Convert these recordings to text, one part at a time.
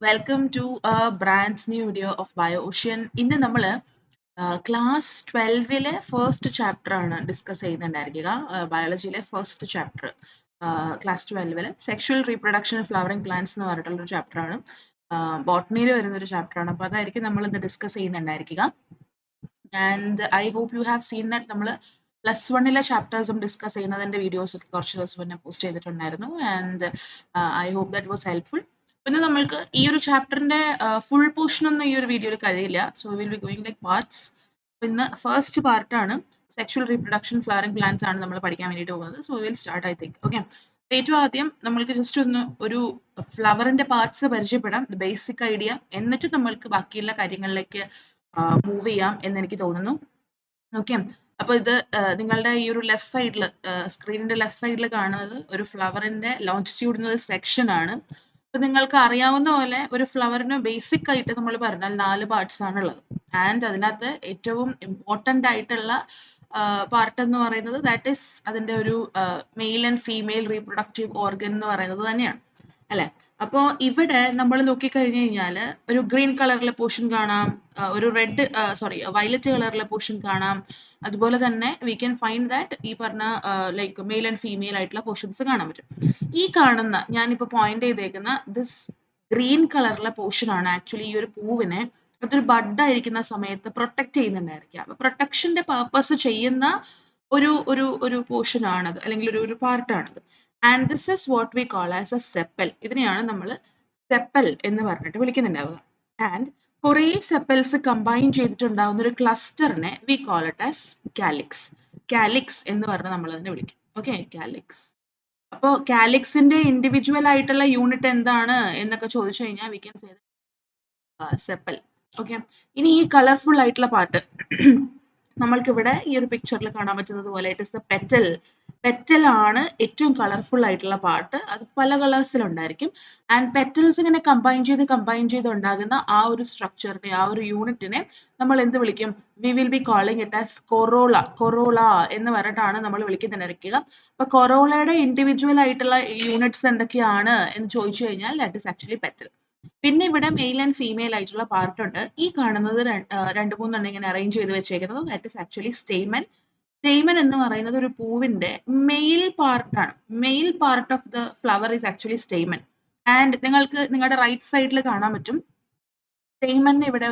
Welcome to a brand new video of BioOcean. ഇന്ന് നമ്മൾ class 12-ലെ ഫസ്റ്റ് ചാപ്റ്റർ ആണ് ഡിസ്കസ് ചെയ്യുന്നുണ്ടായിരിക്കുക. ബയോളജിയിലെ ഫസ്റ്റ് ചാപ്റ്റർ ക്ലാസ് 12-ലെ സെക്ഷുവൽ റീപ്രൊഡക്ഷൻ ഫ്ലവറിംഗ് പ്ലാന്റ്സ് എന്ന് പറഞ്ഞിട്ടുള്ളൊരു ചാപ്റ്റർ ആണ്. ബോട്ടണിയിൽ വരുന്നൊരു ചാപ്റ്റർ ആണ്. അപ്പോൾ അതായിരിക്കും നമ്മൾ ഇന്ന് ഡിസ്കസ് ചെയ്യുന്നുണ്ടായിരിക്കുക. And I hope you have seen that നമ്മൾ +1-ലെ ചാപ്റ്റേഴ്സും ഡിസ്കസ് ചെയ്യുന്നതിൻ്റെ വീഡിയോസ് ഒക്കെ കുറച്ച് ദിവസം മുന്നേ പോസ്റ്റ് ചെയ്തിട്ടുണ്ടായിരുന്നു. And I hope that was helpful. പിന്നെ നമ്മൾക്ക് ഈ ഒരു ചാപ്റ്ററിന്റെ ഫുൾ പോർഷൻ ഒന്നും ഈ ഒരു വീഡിയോയിൽ കഴിയില്ല. So will be going like parts. ഇന്ന് ഫസ്റ്റ് പാർട്ടാണ് സെക്ഷുവൽ റീപ്രൊഡക്ഷൻ ഫ്ലവറിംഗ് പ്ലാന്റ്സ് ആണ് നമ്മൾ പഠിക്കാൻ വേണ്ടിയിട്ട് പോകുന്നത്. So will start I think. Okay, ഏറ്റവും ആദ്യം നമ്മൾക്ക് ജസ്റ്റ് ഒന്ന് ഒരു ഫ്ലവറിന്റെ പാർട്സ് പരിചയപ്പെടാം, ബേസിക് ഐഡിയ, എന്നിട്ട് നമ്മൾക്ക് ബാക്കിയുള്ള കാര്യങ്ങളിലേക്ക് മൂവ് ചെയ്യാം എന്ന് എനിക്ക് തോന്നുന്നു. ഓക്കെ, അപ്പൊ ഇത് നിങ്ങളുടെ ഈ ഒരു ലെഫ്റ്റ് സൈഡിൽ, സ്ക്രീനിന്റെ ലെഫ്റ്റ് സൈഡിൽ കാണുന്നത് ഒരു ഫ്ലവറിന്റെ ലോഞ്ചിറ്റ്യൂഡിനൽ സെക്ഷൻ ആണ്. അപ്പൊ നിങ്ങൾക്ക് അറിയാവുന്ന പോലെ ഒരു ഫ്ലവറിന് ബേസിക് ആയിട്ട് നമ്മൾ പറഞ്ഞാൽ 4 പാർട്സ് ആണുള്ളത്. ആൻഡ് അതിനകത്ത് ഏറ്റവും ഇമ്പോർട്ടൻ്റ് ആയിട്ടുള്ള പാർട്ട് എന്ന് പറയുന്നത് ദാറ്റ് ഈസ് അതിന്റെ ഒരു mail and female reproductive organ എന്ന് പറയുന്നത് തന്നെയാണ്, അല്ലെ? അപ്പോൾ ഇവിടെ നമ്മൾ നോക്കിക്കഴിഞ്ഞു കഴിഞ്ഞാൽ ഒരു ഗ്രീൻ കളറിലെ പോർഷൻ കാണാം, ഒരു വയലറ്റ് കളറിലെ പോർഷൻ കാണാം. അതുപോലെ തന്നെ വി ക്യാൻ ഫൈൻഡ് ദാറ്റ് ഈ പറഞ്ഞ ലൈക്ക് മെയിൽ ആൻഡ് ഫീമെയിൽ ആയിട്ടുള്ള പോർഷൻസ് കാണാൻ പറ്റും. ഈ കാണുന്ന ഞാനിപ്പോൾ പോയിന്റ് ചെയ്തേക്കുന്ന ദിസ് ഗ്രീൻ കളറിലെ പോർഷൻ ആണ് ആക്ച്വലി ഈ ഒരു പൂവിനെ അതൊരു ബഡ് ആയിരിക്കുന്ന സമയത്ത് പ്രൊട്ടക്ട് ചെയ്യുന്നുണ്ടായിരിക്കുക. അപ്പൊ പ്രൊട്ടക്ഷന്റെ പർപ്പസ് ചെയ്യുന്ന ഒരു ഒരു ഒരു പോർഷൻ ആണത്, അല്ലെങ്കിൽ ഒരു പാർട്ടാണത്. And this is what we call as a sepal. ഇതിനെയാണ് നമ്മൾ സെപ്പൽ എന്ന് പറഞ്ഞിട്ട് വിളിക്കുന്നുണ്ടാവുക. ആൻഡ് കുറേ സെപ്പൽസ് കമ്പൈൻ ചെയ്തിട്ടുണ്ടാകുന്ന ഒരു ക്ലസ്റ്ററിനെ we call it as calyx. Calyx എന്ന് പറഞ്ഞ് നമ്മൾ അതിനെ വിളിക്കും. Okay, calyx. അപ്പോൾ കാലിക്സിന്റെ ഇൻഡിവിജ്വൽ ആയിട്ടുള്ള യൂണിറ്റ് എന്താണ് എന്നൊക്കെ ചോദിച്ചു കഴിഞ്ഞാൽ we can say sepal. Okay, ഇനി ഈ കളർഫുൾ ആയിട്ടുള്ള പാർട്ട് നമ്മൾക്കിവിടെ ഈ ഒരു പിക്ചറിൽ കാണാൻ പറ്റുന്നത് പോലെ it is the petal. Petal ആണ് ഏറ്റവും കളർഫുൾ ആയിട്ടുള്ള പാർട്ട്. അത് പല കളേഴ്സിലുണ്ടായിരിക്കും. ആൻഡ് പെറ്റൽസ് ഇങ്ങനെ കമ്പൈൻ ചെയ്ത് ഉണ്ടാകുന്ന ആ ഒരു സ്ട്രക്ചറിനെ, ആ ഒരു യൂണിറ്റിനെ നമ്മൾ എന്ത് വിളിക്കും? V will be calling it as corolla എന്ന് പറഞ്ഞിട്ടാണ് നമ്മൾ വിളിക്കുന്നുണ്ടായിരിക്കുക. അപ്പൊ കൊറോളയുടെ ഇൻഡിവിജ്വൽ ആയിട്ടുള്ള യൂണിറ്റ്സ് എന്തൊക്കെയാണ് എന്ന് ചോദിച്ചു കഴിഞ്ഞാൽ ദാറ്റ് ഇസ് ആക്ച്വലി പെറ്റൽ. പിന്നെ ഇവിടെ മെയിൽ ആൻഡ് ഫീമെയിൽ ആയിട്ടുള്ള പാർട്ട് ഉണ്ട്. ഈ കാണുന്നത് 2-3 ഇങ്ങനെ അറേഞ്ച് ചെയ്ത് വെച്ചേക്കുന്നത് that is actually stamen. Stamen എന്ന് പറയുന്നത് ഒരു പൂവിന്റെ മെയിൽ പാർട്ടാണ്. Male part of the flower is actually stamen. And നിങ്ങൾക്ക് നിങ്ങളുടെ റൈറ്റ് സൈഡിൽ കാണാൻ പറ്റും സ്റ്റേമനെ ഇവിടെ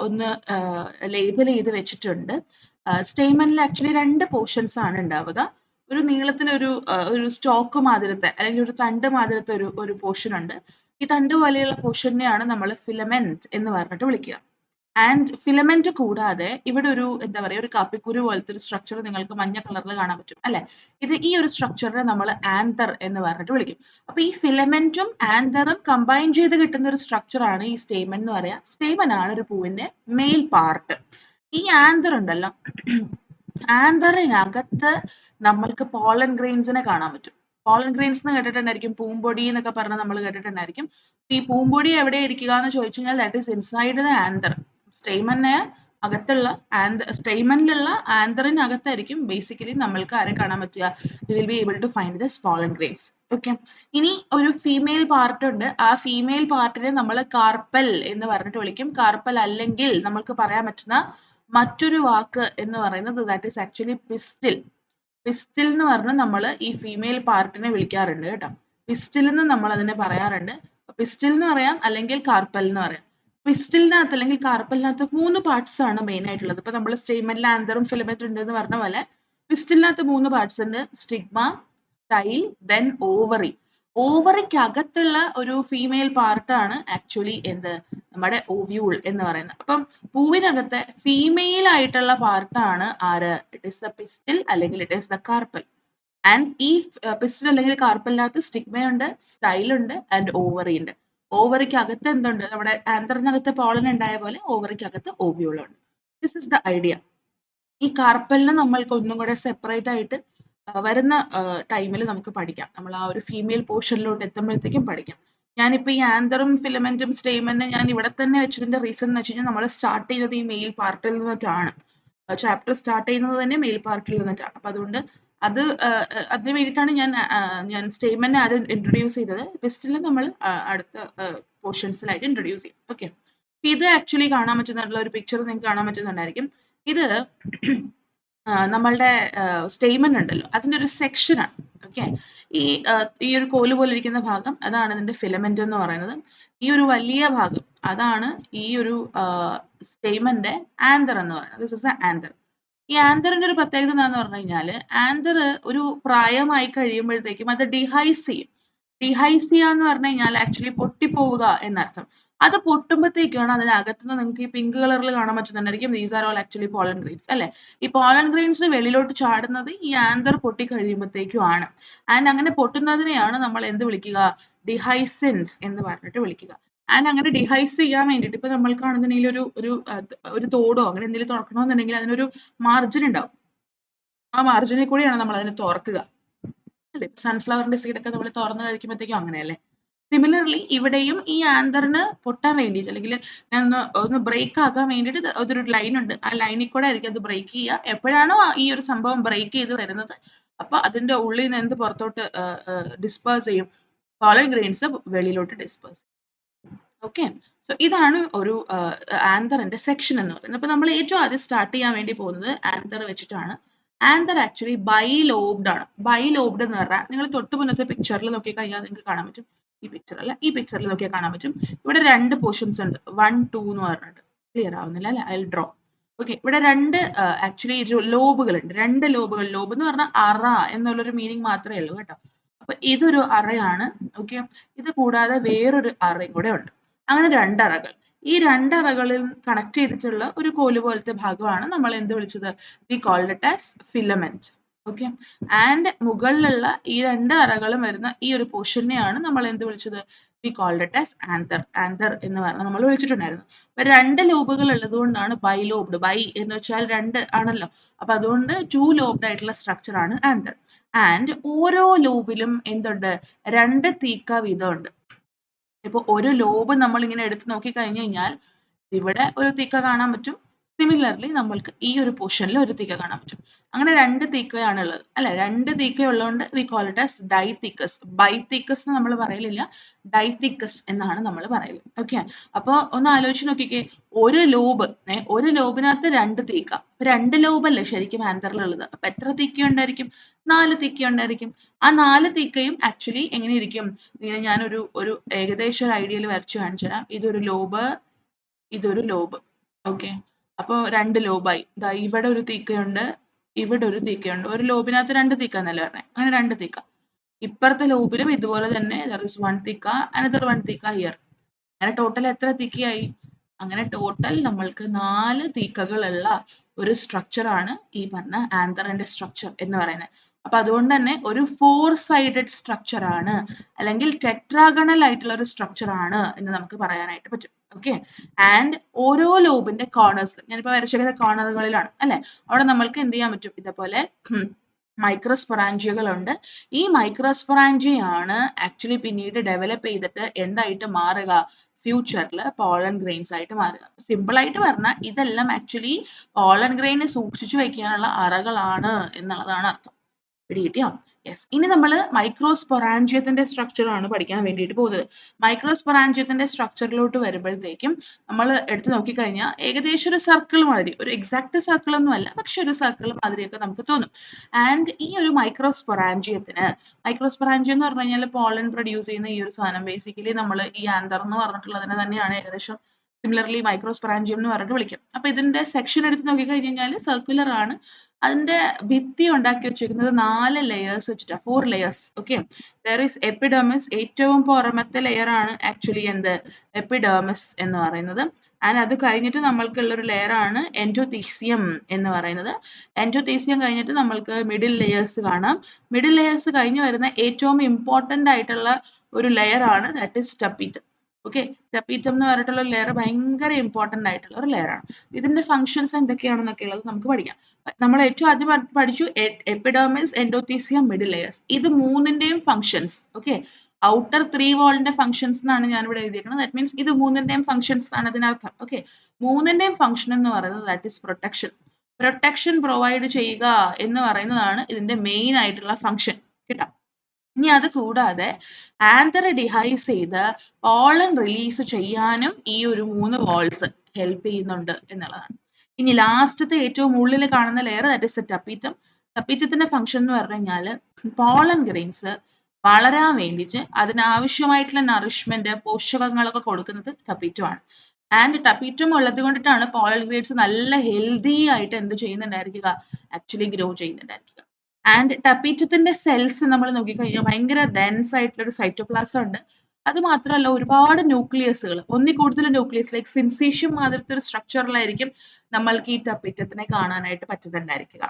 ഒന്ന് ലേബൽ ചെയ്ത് വെച്ചിട്ടുണ്ട്. സ്റ്റേമനിൽ ആക്ച്വലി 2 പോർഷൻസ് ആണ് ഉണ്ടാവുക. ഒരു നീളത്തിലൊരു ഒരു സ്റ്റോക്ക് മാതിരത്തെ, അല്ലെങ്കിൽ ഒരു തണ്ട് മാതിരത്തെ ഒരു പോർഷൻ ഉണ്ട്. ഈ തണ്ട് പോലെയുള്ള പോർഷനെയാണ് നമ്മൾ ഫിലമെന്റ് എന്ന് പറഞ്ഞിട്ട് വിളിക്കുക. ആൻഡ് ഫിലമെന്റ് കൂടാതെ ഇവിടെ ഒരു എന്താ പറയുക, ഒരു കാപ്പിക്കുരു പോലത്തെ ഒരു സ്ട്രക്ചർ നിങ്ങൾക്ക് മഞ്ഞ കളറിൽ കാണാൻ പറ്റും, അല്ലെ? ഈ ഒരു സ്ട്രക്ചറിനെ നമ്മൾ ആന്തർ എന്ന് പറഞ്ഞിട്ട് വിളിക്കും. അപ്പൊ ഈ ഫിലമെന്റും ആന്തറും കമ്പൈൻ ചെയ്ത് കിട്ടുന്ന ഒരു സ്ട്രക്ചർ ആണ് ഈ സ്റ്റേമൻ എന്ന് പറയാ. സ്റ്റേമൻ ആണ് ഒരു പൂവിന്റെ മെയിൽ പാർട്ട്. ഈ ആന്തർ ഉണ്ടല്ലോ, ആന്തറിനകത്ത് നമ്മൾക്ക് പോളൻ ഗ്രെയിൻസിനെ കാണാൻ പറ്റും. പോളൻ ഗ്രെയിൻസ് എന്ന് കേട്ടിട്ടുണ്ടായിരിക്കും, പൂമ്പൊടി എന്നൊക്കെ പറഞ്ഞ് നമ്മൾ കേട്ടിട്ടുണ്ടായിരിക്കും. ഈ പൂമ്പൊടി എവിടെ ഇരിക്കുക എന്ന് ചോദിച്ചു കഴിഞ്ഞാൽ that is inside the anther. സ്റ്റേമനെ അകത്തുള്ള സ്റ്റേമനിലുള്ള ആന്തറിനകത്തായിരിക്കും ബേസിക്കലി നമ്മൾക്ക് ആരെ കാണാൻ പറ്റുക? We will be able to find the pollen grains. Okay, ഇനി ഒരു ഫീമെയിൽ പാർട്ട് ഉണ്ട്. ആ ഫീമെയിൽ പാർട്ടിനെ നമ്മൾ കാർപ്പൽ എന്ന് പറഞ്ഞിട്ട് വിളിക്കും. കാർപ്പൽ അല്ലെങ്കിൽ നമ്മൾക്ക് പറയാൻ പറ്റുന്ന മറ്റൊരു വാക്ക് എന്ന് പറയുന്നത് that is actually pistil. Pistil എന്ന് പറഞ്ഞ് നമ്മൾ ഈ ഫീമെയിൽ പാർട്ടിനെ വിളിക്കാറുണ്ട് കേട്ടോ. പിസ്റ്റിൽ എന്ന് നമ്മൾ അതിനെ പറയാറുണ്ട്. പിസ്റ്റിൽ എന്ന് പറയാം, അല്ലെങ്കിൽ കാർപ്പൽ എന്ന് പറയാം. പിസ്റ്റിലിനകത്ത് അല്ലെങ്കിൽ കാർപ്പലിനകത്ത് 3 പാർട്സ് ആണ് മെയിൻ ആയിട്ടുള്ളത്. ഇപ്പൊ നമ്മൾ സ്റ്റേമനിൽ ആന്തറും ഫിലമെന്റ് ഉണ്ട് എന്ന് പറഞ്ഞ പോലെ പിസ്റ്റിലിനകത്ത് 3 പാർട്സ് ഉണ്ട്: സ്റ്റിഗ്മ, സ്റ്റൈൽ, ദെൻ ഓവറി. ഓവറിക്ക് അകത്തുള്ള ഒരു ഫീമെയിൽ പാർട്ടാണ് ആക്ച്വലി എന്ത്, നമ്മുടെ ഓവ്യൂൾ എന്ന് പറയുന്നത്. അപ്പം പൂവിനകത്തെ ഫീമെയിൽ ആയിട്ടുള്ള പാർട്ടാണ് ആര്? ഇറ്റ് ഈസ് ദ പിസ്റ്റിൽ അല്ലെങ്കിൽ it is the carpal. And ഈ പിസ്റ്റിൽ അല്ലെങ്കിൽ കാർപ്പലിനകത്ത് സ്റ്റിഗ്മയുണ്ട്, സ്റ്റൈലുണ്ട് ആൻഡ് ഓവറി ഉണ്ട്. ഓവറിക്ക് അകത്ത് എന്തുണ്ട്? നമ്മുടെ ആന്തറിനകത്ത് പോളൻ ഉണ്ടായ പോലെ ഓവറിക്ക് അകത്ത് ഓവ്യൂളുണ്ട്. This is the idea. ഈ കാർപ്പലിനെ നമ്മൾക്ക് ഒന്നും കൂടെ സെപ്പറേറ്റ് ആയിട്ട് വരുന്ന ടൈമിൽ നമുക്ക് പഠിക്കാം. നമ്മൾ ആ ഒരു ഫീമെയിൽ പോർഷനിലോട്ട് എത്തുമ്പോഴത്തേക്കും പഠിക്കാം. ഞാനിപ്പോൾ ഈ ആന്തറും ഫിലമെന്റും സ്റ്റേമനെ ഞാൻ ഇവിടെ തന്നെ വെച്ചതിന്റെ റീസൺ എന്ന് വെച്ച് കഴിഞ്ഞാൽ നമ്മൾ സ്റ്റാർട്ട് ചെയ്യുന്നത് ഈ മെയിൽ പാർട്ടിൽ നിന്നിട്ടാണ്. ചാപ്റ്റർ സ്റ്റാർട്ട് ചെയ്യുന്നത് തന്നെ മെയിൽ പാർട്ടിൽ നിന്നിട്ടാണ്. അപ്പൊ അതുകൊണ്ട് അതിന് വേണ്ടിയിട്ടാണ് ഞാൻ സ്റ്റേമനെ ആദ്യം ഇൻട്രൊഡ്യൂസ് ചെയ്തത്. പിസ്റ്റിൽ നമ്മൾ അടുത്ത പോർഷൻസിലായിട്ട് ഇൻട്രൊഡ്യൂസ് ചെയ്യും. ഓക്കെ, ഇത് ആക്ച്വലി കാണാൻ പറ്റുന്ന ഒരു പിക്ചർ നിങ്ങൾക്ക് കാണാൻ പറ്റുന്നുണ്ടായിരിക്കും. ഇത് നമ്മളുടെ സ്റ്റേറ്റ്മെന്റ് ഉണ്ടല്ലോ, അതിന്റെ ഒരു സെക്ഷനാണ്. ഓക്കെ, ഈ ഈ ഒരു കോല് പോലെ ഇരിക്കുന്ന ഭാഗം അതാണ് ഇതിന്റെ ഫിലമെന്റ് എന്ന് പറയുന്നത്. ഈ ഒരു വലിയ ഭാഗം അതാണ് ഈ ഒരു സ്റ്റേറ്റ്മെന്റ് ആന്തർ എന്ന് പറയുന്നത്. This is A anther. ഈ ആന്തറിന്റെ ഒരു പ്രത്യേകത എന്താന്ന് പറഞ്ഞു കഴിഞ്ഞാല്, ആന്തർ ഒരു പ്രായമായി കഴിയുമ്പോഴത്തേക്കും അത് ഡിഹൈസ് ചെയ്യും. ഡിഹൈസ് ചെയ്യുക എന്ന് പറഞ്ഞു കഴിഞ്ഞാൽ ആക്ച്വലി പൊട്ടിപ്പോവുക എന്നർത്ഥം. അത് പൊട്ടുമ്പോഴത്തേക്കാണ് അതിനകത്തുനിന്ന് നിങ്ങൾക്ക് ഈ പിങ്ക് കളറിൽ കാണാൻ പറ്റുന്നുണ്ടായിരിക്കും, these are all actually pollen grains അല്ലെ. ഈ പോളൻ ഗ്രെയിൻസ് വെളിയിലോട്ട് ചാടുന്നത് ഈ ആന്തർ പൊട്ടി കഴിയുമ്പോഴത്തേക്കും ആണ്. ആൻഡ് അങ്ങനെ പൊട്ടുന്നതിനെയാണ് നമ്മൾ എന്ത് വിളിക്കുക, ഡിഹൈസൻസ് എന്ന് പറഞ്ഞിട്ട് വിളിക്കുക. ആൻഡ് അങ്ങനെ ഡിഹൈസ് ചെയ്യാൻ വേണ്ടിയിട്ട് ഇപ്പൊ നമ്മൾക്കാണെന്നുണ്ടെങ്കിൽ ഒരു തോടോ അങ്ങനെ എന്തെങ്കിലും തുറക്കണമെന്നുണ്ടെങ്കിൽ അതിനൊരു മാർജിൻ ഉണ്ടാവും. ആ മാർജിനിൽ കൂടിയാണ് നമ്മൾ അതിനെ തുറക്കുക അല്ലെ. സൺഫ്ലവറിന്റെ സീഡൊക്കെ നമ്മൾ തുറന്നു കഴിക്കുമ്പോഴത്തേക്കും അങ്ങനെയല്ലേ. സിമിലർലി ഇവിടെയും ഈ ആന്തറിന് പൊട്ടാൻ വേണ്ടിയിട്ട് അല്ലെങ്കിൽ ഞാൻ ഒന്ന് ബ്രേക്ക് ആക്കാൻ വേണ്ടിയിട്ട് അതൊരു ലൈൻ ഉണ്ട്. ആ ലൈനിൽ കൂടെ ആയിരിക്കും അത് ബ്രേക്ക് ചെയ്യുക. എപ്പോഴാണോ ഈ ഒരു സംഭവം ബ്രേക്ക് ചെയ്ത് വരുന്നത്, അപ്പൊ അതിന്റെ ഉള്ളിൽ നിന്ന് എന്ത് പുറത്തോട്ട് ഡിസ്പേഴ്സ് ചെയ്യും, പോളൻ ഗ്രെയിൻസ് വെളിയിലോട്ട് ഡിസ്പേഴ്സ്. ഓക്കെ, സോ ഇതാണ് ഒരു ആന്തറിന്റെ സെക്ഷൻ എന്ന് പറയുന്നത്. അപ്പൊ നമ്മൾ ഏറ്റവും ആദ്യം സ്റ്റാർട്ട് ചെയ്യാൻ വേണ്ടി പോകുന്നത് ആന്തർ വെച്ചിട്ടാണ്. ആന്തർ ആക്ച്വലി ബൈലോബ്ഡ് ആണ്. ബൈലോബ്ഡ് എന്ന് പറഞ്ഞാൽ നിങ്ങൾ തൊട്ട് മുന്നത്തെ പിക്ചറിൽ നോക്കി കഴിഞ്ഞാൽ നിങ്ങൾക്ക് കാണാൻ പറ്റും. ഈ പിക്ചർ അല്ല, ഈ പിക്ചറിൽ നോക്കിയാൽ കാണാൻ പറ്റും. ഇവിടെ രണ്ട് പോർഷൻസ് ഉണ്ട്, 1, 2 എന്ന് പറഞ്ഞിട്ട്. ക്ലിയർ ആവുന്നില്ല അല്ലെ, ഐ ഡ്രോ. ഓക്കെ, ഇവിടെ രണ്ട് ആക്ച്വലി ലോബുകൾ ഉണ്ട്. രണ്ട് ലോബുകൾ. ലോബ് എന്ന് പറഞ്ഞാൽ അറ എന്നുള്ളൊരു മീനിങ് മാത്രമേ ഉള്ളൂ കേട്ടോ. അപ്പൊ ഇതൊരു അറയാണ്. ഓക്കെ, ഇത് കൂടാതെ വേറൊരു അറയും കൂടെ ഉണ്ട്. അങ്ങനെ രണ്ടറകൾ. ഈ രണ്ടറകളിൽ കണക്ട് ചെയ്തിട്ടുള്ള ഒരു കോല് പോലത്തെ ഭാഗമാണ് നമ്മൾ എന്ത് വിളിച്ചത്, we called it as filament. Okay, and മുകളിലുള്ള ഈ രണ്ട് അറകളും വരുന്ന ഈ ഒരു പോർഷനെയാണ് നമ്മൾ എന്ത് വിളിച്ചത്, we called it as anther. Anther എന്ന് പറഞ്ഞാൽ നമ്മൾ വിളിച്ചിട്ടുണ്ടായിരുന്നു. അപ്പൊ രണ്ട് ലോബുകൾ ഉള്ളത് കൊണ്ടാണ് ബൈലോബ്ഡ്. ബൈ എന്ന് വെച്ചാൽ രണ്ട് ആണല്ലോ, അപ്പൊ അതുകൊണ്ട് 2 ലോബ്ഡ് ആയിട്ടുള്ള സ്ട്രക്ചർ ആണ് ആന്തർ. ആൻഡ് ഓരോ ലോബിലും എന്തുണ്ട്, രണ്ട് തീക്ക വീതമുണ്ട്. ഇപ്പൊ ഒരു ലോബ് നമ്മൾ ഇങ്ങനെ എടുത്ത് നോക്കി കഴിഞ്ഞു കഴിഞ്ഞാൽ ഇവിടെ ഒരു തീക്ക കാണാൻ പറ്റും. സിമിലർലി നമ്മൾക്ക് ഈ ഒരു പോർഷനിൽ ഒരു തീക്ക കാണാൻ പറ്റും. അങ്ങനെ രണ്ട് തീക്കയാണ് ഉള്ളത് അല്ലെ. രണ്ട് തീക്ക ഉള്ളതുകൊണ്ട് V call it as ഡൈതീക്കസ്. Bithecous എന്ന് നമ്മൾ പറയലില്ല, ഡൈതീക്കസ് എന്നാണ് നമ്മൾ പറയല്. ഓക്കെ, അപ്പൊ ഒന്ന് ആലോചിച്ച് നോക്കിക്കേ, ഒരു ലോബ് ഒരു ലോബിനകത്ത് രണ്ട് തീക്ക. രണ്ട് ലോബല്ലേ ശരിക്കും ആന്തറിലുള്ളത്. അപ്പൊ എത്ര തീക്ക ഉണ്ടായിരിക്കും, 4 തീക്ക ഉണ്ടായിരിക്കും. ആ 4 തീക്കയും ആക്ച്വലി എങ്ങനെ ഇരിക്കും, ഇങ്ങനെ ഞാനൊരു ഒരു ഏകദേശം ഒരു ഐഡിയയിൽ വരച്ചു കാണിച്ചു തരാം. ഇതൊരു ലോബ്, ഇതൊരു ലോബ്. ഓക്കെ, അപ്പൊ രണ്ട് ലോബായി. ദാ ഇവിടെ ഒരു തീക്കയുണ്ട്, ഇവിടെ ഒരു തീക്കയുണ്ട്. ഒരു ലോബിനകത്ത് രണ്ട് തീക്ക എന്നല്ലേ പറഞ്ഞത്, അങ്ങനെ രണ്ട് തീക്ക. ഇപ്പുറത്തെ ലോബിലും ഇതുപോലെ തന്നെ there is one തീക്ക, another one തീക്ക here. അങ്ങനെ ടോട്ടൽ എത്ര തീക്കയായി, അങ്ങനെ ടോട്ടൽ നമ്മൾക്ക് 4 തീക്കകളുള്ള ഒരു സ്ട്രക്ചർ ആണ് ഈ പറഞ്ഞ ആന്തറിന്റെ സ്ട്രക്ചർ എന്ന് പറയുന്നത്. അപ്പൊ അതുകൊണ്ട് തന്നെ ഒരു 4 സൈഡഡ് സ്ട്രക്ചർ ആണ്, അല്ലെങ്കിൽ ടെട്രാഗണൽ ആയിട്ടുള്ള ഒരു സ്ട്രക്ചർ ആണ് എന്ന് നമുക്ക് പറയാനായിട്ട് പറ്റും. ഓക്കെ, ആൻഡ് ഓരോ ലോബിന്റെ കോർണേഴ്സ്, ഞാനിപ്പോ വരച്ചിരിക്കുന്ന കോർണറുകളിലാണ് അല്ലെ, അവിടെ നമ്മൾക്ക് എന്ത് ചെയ്യാൻ പറ്റും, ഇതേപോലെ മൈക്രോസ്പൊറാഞ്ചിയകളുണ്ട്. ഈ മൈക്രോസ്പൊറാഞ്ചിയാണ് ആക്ച്വലി പിന്നീട് ഡെവലപ്പ് ചെയ്തിട്ട് എന്തായിട്ട് മാറുക, ഫ്യൂച്ചറിൽ പോളൻ ഗ്രെയിൻസ് ആയിട്ട് മാറുക. സിമ്പിൾ ആയിട്ട് പറഞ്ഞാൽ ഇതെല്ലാം ആക്ച്വലി പോളൻ ഗ്രെയിൻ സൂക്ഷിച്ചു വെക്കാനുള്ള അറകളാണ് എന്നുള്ളതാണ് അർത്ഥം. പിടികിട്ടിയോ? യെസ്. ഇനി നമ്മൾ മൈക്രോസ്പൊറാഞ്ചിയത്തിന്റെ സ്ട്രക്ചർ ആണ് പഠിക്കാൻ വേണ്ടിയിട്ട് പോകുന്നത്. മൈക്രോസ്പൊറാഞ്ചിയത്തിന്റെ സ്ട്രക്ചറിലോട്ട് വരുമ്പോഴത്തേക്കും നമ്മൾ എടുത്ത് നോക്കിക്കഴിഞ്ഞാൽ ഏകദേശം ഒരു സർക്കിൾ മാതിരി, ഒരു എക്സാക്ട് സർക്കിൾ ഒന്നും അല്ല, പക്ഷെ ഒരു സർക്കിൾ മാതിരിയൊക്കെ നമുക്ക് തോന്നും. ആൻഡ് ഈ ഒരു മൈക്രോസ്പൊറാഞ്ചിയം എന്ന് പറഞ്ഞു കഴിഞ്ഞാൽ പോളൻ പ്രൊഡ്യൂസ് ചെയ്യുന്ന ഈ ഒരു സാധനം ബേസിക്കലി നമ്മൾ ഈ ആന്തർ എന്ന് പറഞ്ഞിട്ടുള്ളതിനെ തന്നെയാണ് ഏകദേശം സിമിലർലി മൈക്രോസ്പൊറാഞ്ചിയം എന്ന് പറഞ്ഞിട്ട് വിളിക്കും. അപ്പൊ ഇതിന്റെ സെക്ഷൻ എടുത്ത് നോക്കിക്കഴിഞ്ഞാൽ സർക്കുലർ ആണ്. അതിന്റെ ഭിത്തി ഉണ്ടാക്കി വെച്ചിരിക്കുന്നത് 4 ലെയേഴ്സ് വെച്ചിട്ടാ, 4 layers. Okay, there is epidermis, ഏറ്റവും പുറമത്തെ ലെയർ ആണ് ആക്ച്വലി എന്ത്, എപ്പിഡെർമിസ് എന്ന് പറയുന്നത്. ആൻഡ് അത് കഴിഞ്ഞിട്ട് നമ്മൾക്കുള്ള ഒരു ലെയർ ആണ് എൻഡോതീസിയം എന്ന് പറയുന്നത്. എൻഡോതീസിയം കഴിഞ്ഞിട്ട് നമ്മൾക്ക് മിഡിൽ ലെയേഴ്സ് കാണാം. മിഡിൽ ലെയേഴ്സ് കഴിഞ്ഞ് വരുന്ന ഏറ്റവും ഇമ്പോർട്ടന്റ് ആയിട്ടുള്ള ഒരു ലെയർ ആണ് that is tapetum. Okay, tapetum എന്ന് പറഞ്ഞിട്ടുള്ള ലെയർ ഭയങ്കര ഇമ്പോർട്ടന്റ് ആയിട്ടുള്ള ഒരു ലെയർ ആണ്. ഇതിന്റെ ഫംഗ്ഷൻസ് എന്തൊക്കെയാണെന്നൊക്കെ ഉള്ളത് നമുക്ക് പഠിക്കാം. നമ്മൾ ഏറ്റവും ആദ്യം പഠിച്ചു എപ്പിഡെർമിസ്, എൻഡോതീസിയം, മിഡിൽ ലെയേഴ്സ്. ഇത് മൂന്നിന്റെയും ഫംഗ്ഷൻസ്. ഓക്കെ, ഔട്ടർ 3 വാളിന്റെ ഫംഗ്ഷൻസ് എന്നാണ് ഞാൻ ഇവിടെ എഴുതിയിരിക്കുന്നത്. ദാറ്റ് മീൻസ് ഇത് മൂന്നിന്റെയും ഫംഗ്ഷൻസ് ആണ് ഇതിനർത്ഥം. ഓക്കെ, മൂന്നിന്റെയും ഫംഗ്ഷൻ എന്ന് പറയുന്നത് that is protection. Protection provide ചെയ്യുക എന്ന് പറയുന്നതാണ് ഇതിന്റെ മെയിൻ ആയിട്ടുള്ള ഫംഗ്ഷൻ കേട്ടോ. ഇനി അത് കൂടാതെ ആന്തർ ഡിഹൈസ് ചെയ്ത് പോളൻ റിലീസ് ചെയ്യാനും ഈ ഒരു 3 വാൾസ് ഹെൽപ്പ് ചെയ്യുന്നുണ്ട് എന്നുള്ളതാണ്. ഇനി ലാസ്റ്റത്തെ ഏറ്റവും ഉള്ളിൽ കാണുന്ന layer that is the tapetum. ടപ്പീറ്റത്തിന്റെ ഫംഗ്ഷൻ എന്ന് പറഞ്ഞു കഴിഞ്ഞാൽ പോളൻ ഗ്രെയിൻസ് വളരാൻ വേണ്ടിയിട്ട് അതിനാവശ്യമായിട്ടുള്ള നറിഷ്മെന്റ് പോഷകങ്ങളൊക്കെ കൊടുക്കുന്നത് ടപ്പീറ്റമാണ്. ആൻഡ് ടപ്പീറ്റം ഉള്ളത് കൊണ്ടിട്ടാണ് പോളൻ ഗ്രെയിൻസ് നല്ല ഹെൽത്തി ആയിട്ട് എന്ത് ചെയ്യുന്നുണ്ടായിരിക്കുക, ആക്ച്വലി ഗ്രോ ചെയ്യുന്നുണ്ടായിരിക്കുക. ആൻഡ് ടപ്പീറ്റത്തിന്റെ സെൽസ് നമ്മൾ നോക്കിക്കഴിഞ്ഞാൽ ഭയങ്കര ഡെൻസ് ആയിട്ടുള്ള ഒരു സൈറ്റോപ്ലാസം ഉണ്ട്. അത് മാത്രമല്ല ഒരുപാട് ന്യൂക്ലിയസുകൾ, ഒന്നിൽ കൂടുതൽ ന്യൂക്ലിയസ് ലൈക്ക് സിൻസീഷ്യം മാതിരത്തെ ഒരു സ്ട്രക്ചറിലായിരിക്കും നമ്മൾക്ക് ഈ ടപ്പീറ്റത്തിനെ കാണാനായിട്ട് പറ്റുന്നുണ്ടായിരിക്കുക.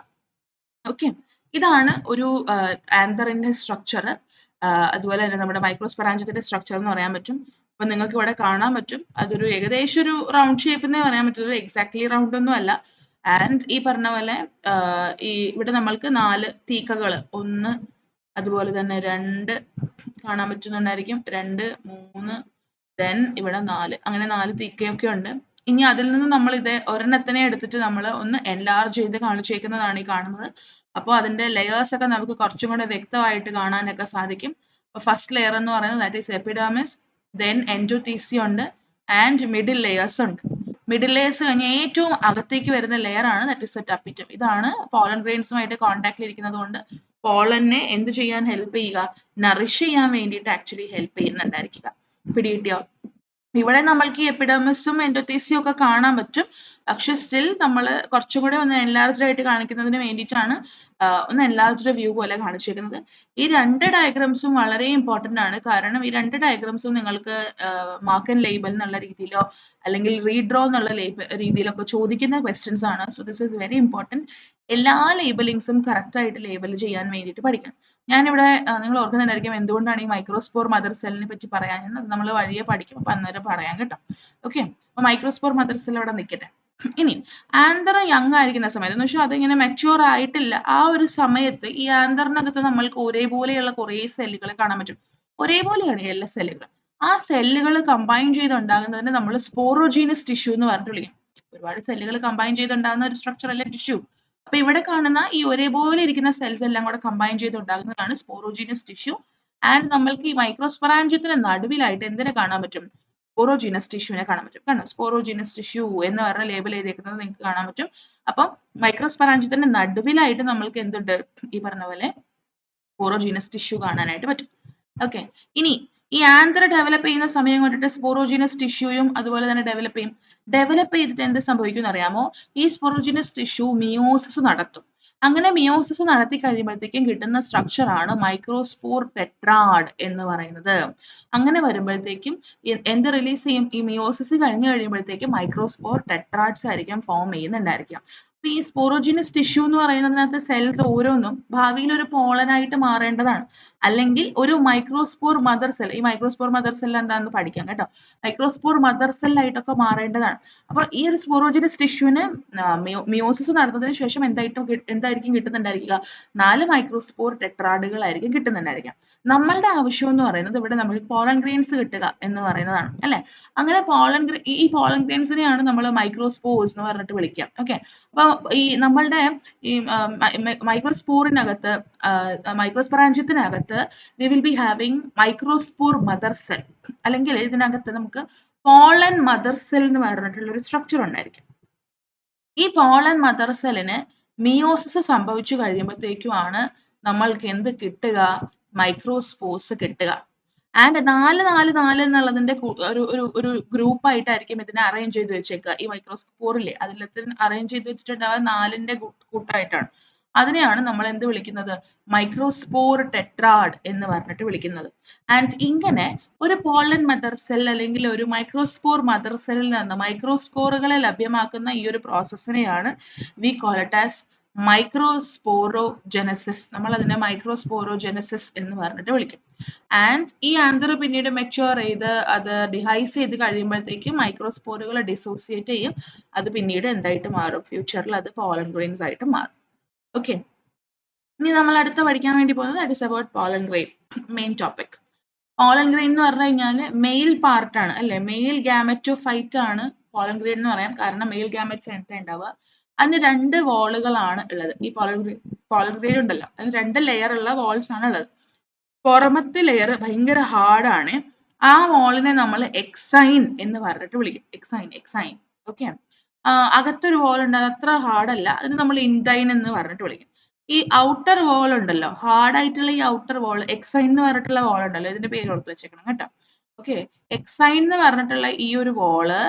ഓക്കെ, ഇതാണ് ഒരു ആന്തറിന്റെ സ്ട്രക്ചർ. അതുപോലെ തന്നെ നമ്മുടെ മൈക്രോസ്പൊറാഞ്ചത്തിന്റെ സ്ട്രക്ചർ എന്ന് പറയാൻ പറ്റും. അപ്പൊ നിങ്ങൾക്ക് ഇവിടെ കാണാൻ പറ്റും, അതൊരു ഏകദേശം ഒരു റൗണ്ട് ഷേപ്പ് എന്നേ പറയാൻ പറ്റുള്ളൂ, എക്സാക്ട്ലി റൗണ്ട് ഒന്നും അല്ല. ആൻഡ് ഈ പറഞ്ഞ പോലെ ഈ ഇവിടെ നമ്മൾക്ക് 4 തീക്കകൾ, 1 അതുപോലെ തന്നെ 2 കാണാൻ പറ്റുന്നുണ്ടായിരിക്കും, 2, 3, ദെൻ ഇവിടെ 4, അങ്ങനെ 4 തീക്കയൊക്കെ ഉണ്ട്. ഇനി അതിൽ നിന്ന് നമ്മൾ ഇത് ഒരെണ്ണത്തിനെ എടുത്തിട്ട് നമ്മൾ ഒന്ന് എൻലാർജ് ചെയ്ത് കാണിച്ചേക്കുന്നതാണ് ഈ കാണുന്നത്. അപ്പോൾ അതിന്റെ ലെയേഴ്സ് ഒക്കെ നമുക്ക് കുറച്ചും കൂടെ വ്യക്തമായിട്ട് കാണാനൊക്കെ സാധിക്കും. ഫസ്റ്റ് ലെയർ എന്ന് പറയുന്നത് ദാറ്റ് ഈസ് എപ്പിഡെർമിസ്, ദെൻ എൻഡോതീസിയം ഉണ്ട്, ആൻഡ് മിഡിൽ ലെയേഴ്സ് ഉണ്ട്. മിഡിൽ ലെയേഴ്സ് കഴിഞ്ഞ് ഏറ്റവും അകത്തേക്ക് വരുന്ന ലെയർ ആണ് ദാറ്റ് ഈസ് ദ ടപ്പിറ്റം. ഇതാണ് പോളൻ ഗ്രെയിൻസുമായിട്ട് കോൺടാക്റ്റിൽ ഇരിക്കുന്നത് കൊണ്ട് പോളനെ എന്ത് ചെയ്യാൻ ഹെൽപ്പ് ചെയ്യുക, നറിഷ് ചെയ്യാൻ വേണ്ടിയിട്ട് ആക്ച്വലി ഹെൽപ്പ് ചെയ്യുന്നുണ്ടായിരിക്കുക. പിടികിട്ടിയോ? ഇവിടെ നമ്മൾക്ക് ഈ എപ്പിഡെർമിസും എൻഡോതീസിയും ഒക്കെ കാണാൻ പറ്റും. പക്ഷെ സ്റ്റിൽ നമ്മൾ കുറച്ചും കൂടെ ഒന്ന് എൻലാർജ്ഡ് ആയിട്ട് കാണിക്കുന്നതിന് വേണ്ടിയിട്ടാണ് ഒന്ന് എൻലാർജ്ഡ് വ്യൂ പോലെ കാണിച്ചിരിക്കുന്നത്. ഈ 2 ഡയഗ്രാംസും വളരെ ഇമ്പോർട്ടന്റ് ആണ്. കാരണം ഈ 2 ഡയഗ്രാംസും നിങ്ങൾക്ക് മാർക്ക് ആൻഡ് ലേബൽ എന്നുള്ള രീതിയിലോ അല്ലെങ്കിൽ റീഡ്രോ എന്നുള്ള രീതിയിലൊക്കെ ചോദിക്കുന്ന ക്വസ്റ്റ്യൻസ് ആണ്. So this is very important. എല്ലാ ലേബലിങ്സും കറക്റ്റ് ആയിട്ട് ലേബൽ ചെയ്യാൻ വേണ്ടിയിട്ട് പഠിക്കണം. ഞാനിവിടെ നിങ്ങൾ ഓർക്കുന്നുണ്ടായിരിക്കും എന്തുകൊണ്ടാണ് ഈ മൈക്രോസ്പോർ മദർ സെല്ലിനെ പറ്റി പറയാൻ. അത് നമ്മൾ വഴിയെ പഠിക്കും, അപ്പൊ അന്നേരം പറയാം കേട്ടോ. ഓക്കെ, അപ്പൊ മൈക്രോസ്പോർ മദർ സെൽ അവിടെ നിൽക്കട്ടെ. ഇനി ആന്തർ യങ് ആയിരിക്കുന്ന സമയത്ത് എന്ന് വെച്ചാൽ അതിങ്ങനെ മെച്യൂർ ആയിട്ടില്ല, ആ ഒരു സമയത്ത് ഈ ആന്തറിനകത്ത് നമ്മൾക്ക് ഒരേപോലെയുള്ള കുറേ സെല്ലുകൾ കാണാൻ പറ്റും. ഒരേപോലെയാണ് എല്ലാ സെല്ലുകളും. ആ സെല്ലുകൾ കമ്പൈൻ ചെയ്തുണ്ടാകുന്നതിന് നമ്മൾ സ്പോറോജീനസ് ടിഷ്യൂ എന്ന് പറഞ്ഞിട്ട് വിളിക്കും. ഒരുപാട് സെല്ലുകൾ കമ്പൈൻ ചെയ്തുണ്ടാകുന്ന ഒരു സ്ട്രക്ചർ അല്ലേ ടിഷ്യൂ. അപ്പൊ ഇവിടെ കാണുന്ന ഈ ഒരേപോലെ ഇരിക്കുന്ന സെൽസ് എല്ലാം കൂടെ കമ്പൈൻ ചെയ്തുണ്ടാകുന്നതാണ് സ്പോറോജീനസ് ടിഷ്യൂ. ആൻഡ് നമ്മൾക്ക് ഈ മൈക്രോസ്പൊറാഞ്ചിയത്തിന് നടുവിലായിട്ട് എന്തിനെ കാണാൻ പറ്റും, സ്പോറോജീനസ് ടിഷ്യൂവിനെ കാണാൻ പറ്റും. കണ്ടോ, സ്പോറോജീനസ് ടിഷ്യൂ എന്ന് പറഞ്ഞ ലേബൽ ചെയ്തേക്കുന്നത് നിങ്ങൾക്ക് കാണാൻ പറ്റും. അപ്പം മൈക്രോസ്പൊറാഞ്ചിയത്തിന്റെ നടുവിലായിട്ട് നമ്മൾക്ക് എന്തുണ്ട്, ഈ പറഞ്ഞ പോലെ സ്പോറോജീനസ് ടിഷ്യൂ കാണാനായിട്ട് പറ്റും. ഓക്കെ, ഇനി ഈ ആന്തർ ഡെവലപ്പ് ചെയ്യുന്ന സമയം കൊണ്ടിട്ട് സ്പോറോജീനസ് ടിഷ്യൂയും അതുപോലെ തന്നെ ഡെവലപ്പ് ചെയ്യും. ഡെവലപ്പ് ചെയ്തിട്ട് എന്ത് സംഭവിക്കും അറിയാമോ, ഈ സ്പോറോജീനസ് ടിഷ്യൂ മിയോസിസ് നടത്തും. അങ്ങനെ മിയോസിസ് നടത്തി കഴിയുമ്പോഴത്തേക്കും കിട്ടുന്ന സ്ട്രക്ചർ ആണ് മൈക്രോസ്പോർ ടെട്രാഡ് എന്ന് പറയുന്നത്. അങ്ങനെ വരുമ്പോഴത്തേക്കും എന്ത് റിലീസ് ചെയ്യും, ഈ മിയോസിസ് കഴിഞ്ഞ് കഴിയുമ്പോഴത്തേക്കും മൈക്രോസ്പോർ ടെട്രാഡ്സ് ആയിരിക്കും ഫോം ചെയ്യുന്നുണ്ടായിരിക്കാം. അപ്പൊ ഈ സ്പോറോജീനസ് ടിഷ്യൂ എന്ന് പറയുന്നതിനകത്ത് സെൽസ് ഓരോന്നും ഭാവിയിൽ ഒരു പോളനായിട്ട് മാറേണ്ടതാണ്, അല്ലെങ്കിൽ ഒരു മൈക്രോസ്പോർ മദർ സെൽ. ഈ മൈക്രോസ്പോർ മദർ സെൽ എന്താണെന്ന് പഠിക്കാം കേട്ടോ. മൈക്രോസ്പോർ മദർ സെൽ ആയിട്ടൊക്കെ മാറേണ്ടതാണ്. അപ്പോൾ ഈ ഒരു സ്പോറോജീനസ് ടിഷ്യൂവിന് മിയോസിസ് നടന്നതിന് ശേഷം എന്തായിരിക്കും കിട്ടുന്നുണ്ടായിരിക്കുക, 4 മൈക്രോസ്പോർ ടെട്രാഡുകളായിരിക്കും കിട്ടുന്നുണ്ടായിരിക്കുക. നമ്മളുടെ ആവശ്യം എന്ന് പറയുന്നത് ഇവിടെ നമുക്ക് പോളൻ ഗ്രെയിൻസ് കിട്ടുക എന്ന് പറയുന്നതാണ് അല്ലെ. അങ്ങനെ ഈ പോളൻ ഗ്രെയിൻസിനെയാണ് നമ്മൾ മൈക്രോസ്പോർസ് എന്ന് പറഞ്ഞിട്ട് വിളിക്കുക. ഓക്കെ, അപ്പൊ ഈ നമ്മളുടെ ഈ മൈക്രോസ്പോറിനകത്ത് മൈക്രോസ്പൊറാഞ്ചിയത്തിനകത്ത് we will be having microspore mother cell, അല്ലെങ്കിൽ ഇതിനകത്ത് നമുക്ക് പോളൻ മദർ സെൽ എന്ന് പറഞ്ഞിട്ടുള്ള ഒരു സ്ട്രക്ചർ ഉണ്ടായിരിക്കും. ഈ പോളൻ മദർ സെല്ലിന് മിയോസിസ് സംഭവിച്ചു കഴിയുമ്പോഴത്തേക്കുമാണ് നമ്മൾക്ക് എന്ത് കിട്ടുക, മൈക്രോസ്പോർസ് കിട്ടുക. ആൻഡ് 4 എന്നുള്ളതിന്റെ ഒരു ഒരു ഒരു ഗ്രൂപ്പ് ആയിട്ടായിരിക്കും ഇതിനെ അറേഞ്ച് ചെയ്ത് വെച്ചേക്കുക. ഈ മൈക്രോസ്പോറിലെ അതിലത്തിന് അറേഞ്ച് ചെയ്ത് വെച്ചിട്ടുണ്ടാവുക 4ന്റെ കൂട്ടായിട്ടാണ്. അതിനെയാണ് നമ്മൾ എന്ത് വിളിക്കുന്നത്, മൈക്രോസ്പോർ ടെട്രാഡ് എന്ന് പറഞ്ഞിട്ട് വിളിക്കുന്നത്. ആൻഡ് ഇങ്ങനെ ഒരു പോളൻ മദർ സെൽ അല്ലെങ്കിൽ ഒരു മൈക്രോസ്പോർ മദർ സെല്ലിൽ നിന്ന് മൈക്രോസ്പോറുകളെ ലഭ്യമാക്കുന്ന ഈ ഒരു പ്രോസസ്സിനെയാണ് we call it as microsporogenesis. നമ്മൾ അതിനെ മൈക്രോസ്പോറോജെനസിസ് എന്ന് പറഞ്ഞിട്ട് വിളിക്കും. ആൻഡ് ഈ ആന്തർ പിന്നീട് മെച്യൂർ ചെയ്ത് അത് ഡിഹൈസ് ചെയ്ത് കഴിയുമ്പോഴത്തേക്കും മൈക്രോസ്പോറുകൾ ഡിസോസിയേറ്റ് ചെയ്യും. അത് പിന്നീട് എന്തായിട്ട് മാറും, ഫ്യൂച്ചറിൽ അത് പോളൻ ഗ്രെയിൻസ് ആയിട്ട് മാറും. ഓക്കെ, ഇനി നമ്മൾ അടുത്ത പഠിക്കാൻ വേണ്ടി പോകുന്നത് that is about pollen grain. Main topic pollen grain എന്ന് പറഞ്ഞു കഴിഞ്ഞാൽ മെയിൽ പാർട്ടാണ് അല്ലെ, മെയിൽ ഗാമറ്റോഫൈറ്റ് ആണ് പോളൻ ഗ്രെയിൻ എന്ന് പറയാം. കാരണം മെയിൽ ഗാമറ്റ്സ് എന്താ ഉണ്ടാവുക, അതിന് 2 വാളുകളാണ് ഉള്ളത്. ഈ പോളൻ ഗ്രെയിൻ ഉണ്ടല്ലോ, അതിന് 2 ലെയർ ഉള്ള വാൾസ് ആണ് ഉള്ളത്. പുറമത്തെ ലെയർ ഭയങ്കര ഹാർഡാണ്. ആ വോളിനെ നമ്മൾ എക്സൈൻ എന്ന് പറഞ്ഞിട്ട് വിളിക്കും. എക്സൈൻ. ഓക്കെ. അകത്തൊരു വോൾ ഉണ്ട്, അത് അത്ര ഹാർഡല്ല. അതിന് നമ്മൾ ഇൻഡൈൻ എന്ന് പറഞ്ഞിട്ട് വിളിക്കും. ഈ ഔട്ടർ വോൾ ഉണ്ടല്ലോ, ഹാർഡ് ആയിട്ടുള്ള ഈ ഔട്ടർ വോൾ, എക്സൈൻ എന്ന് പറഞ്ഞിട്ടുള്ള വോൾ ഉണ്ടല്ലോ, ഇതിന്റെ പേര് ഓർത്ത് വെച്ചേക്കണം കേട്ടോ. ഓക്കെ. എക്സൈൻ എന്ന് പറഞ്ഞിട്ടുള്ള ഈ ഒരു വോള്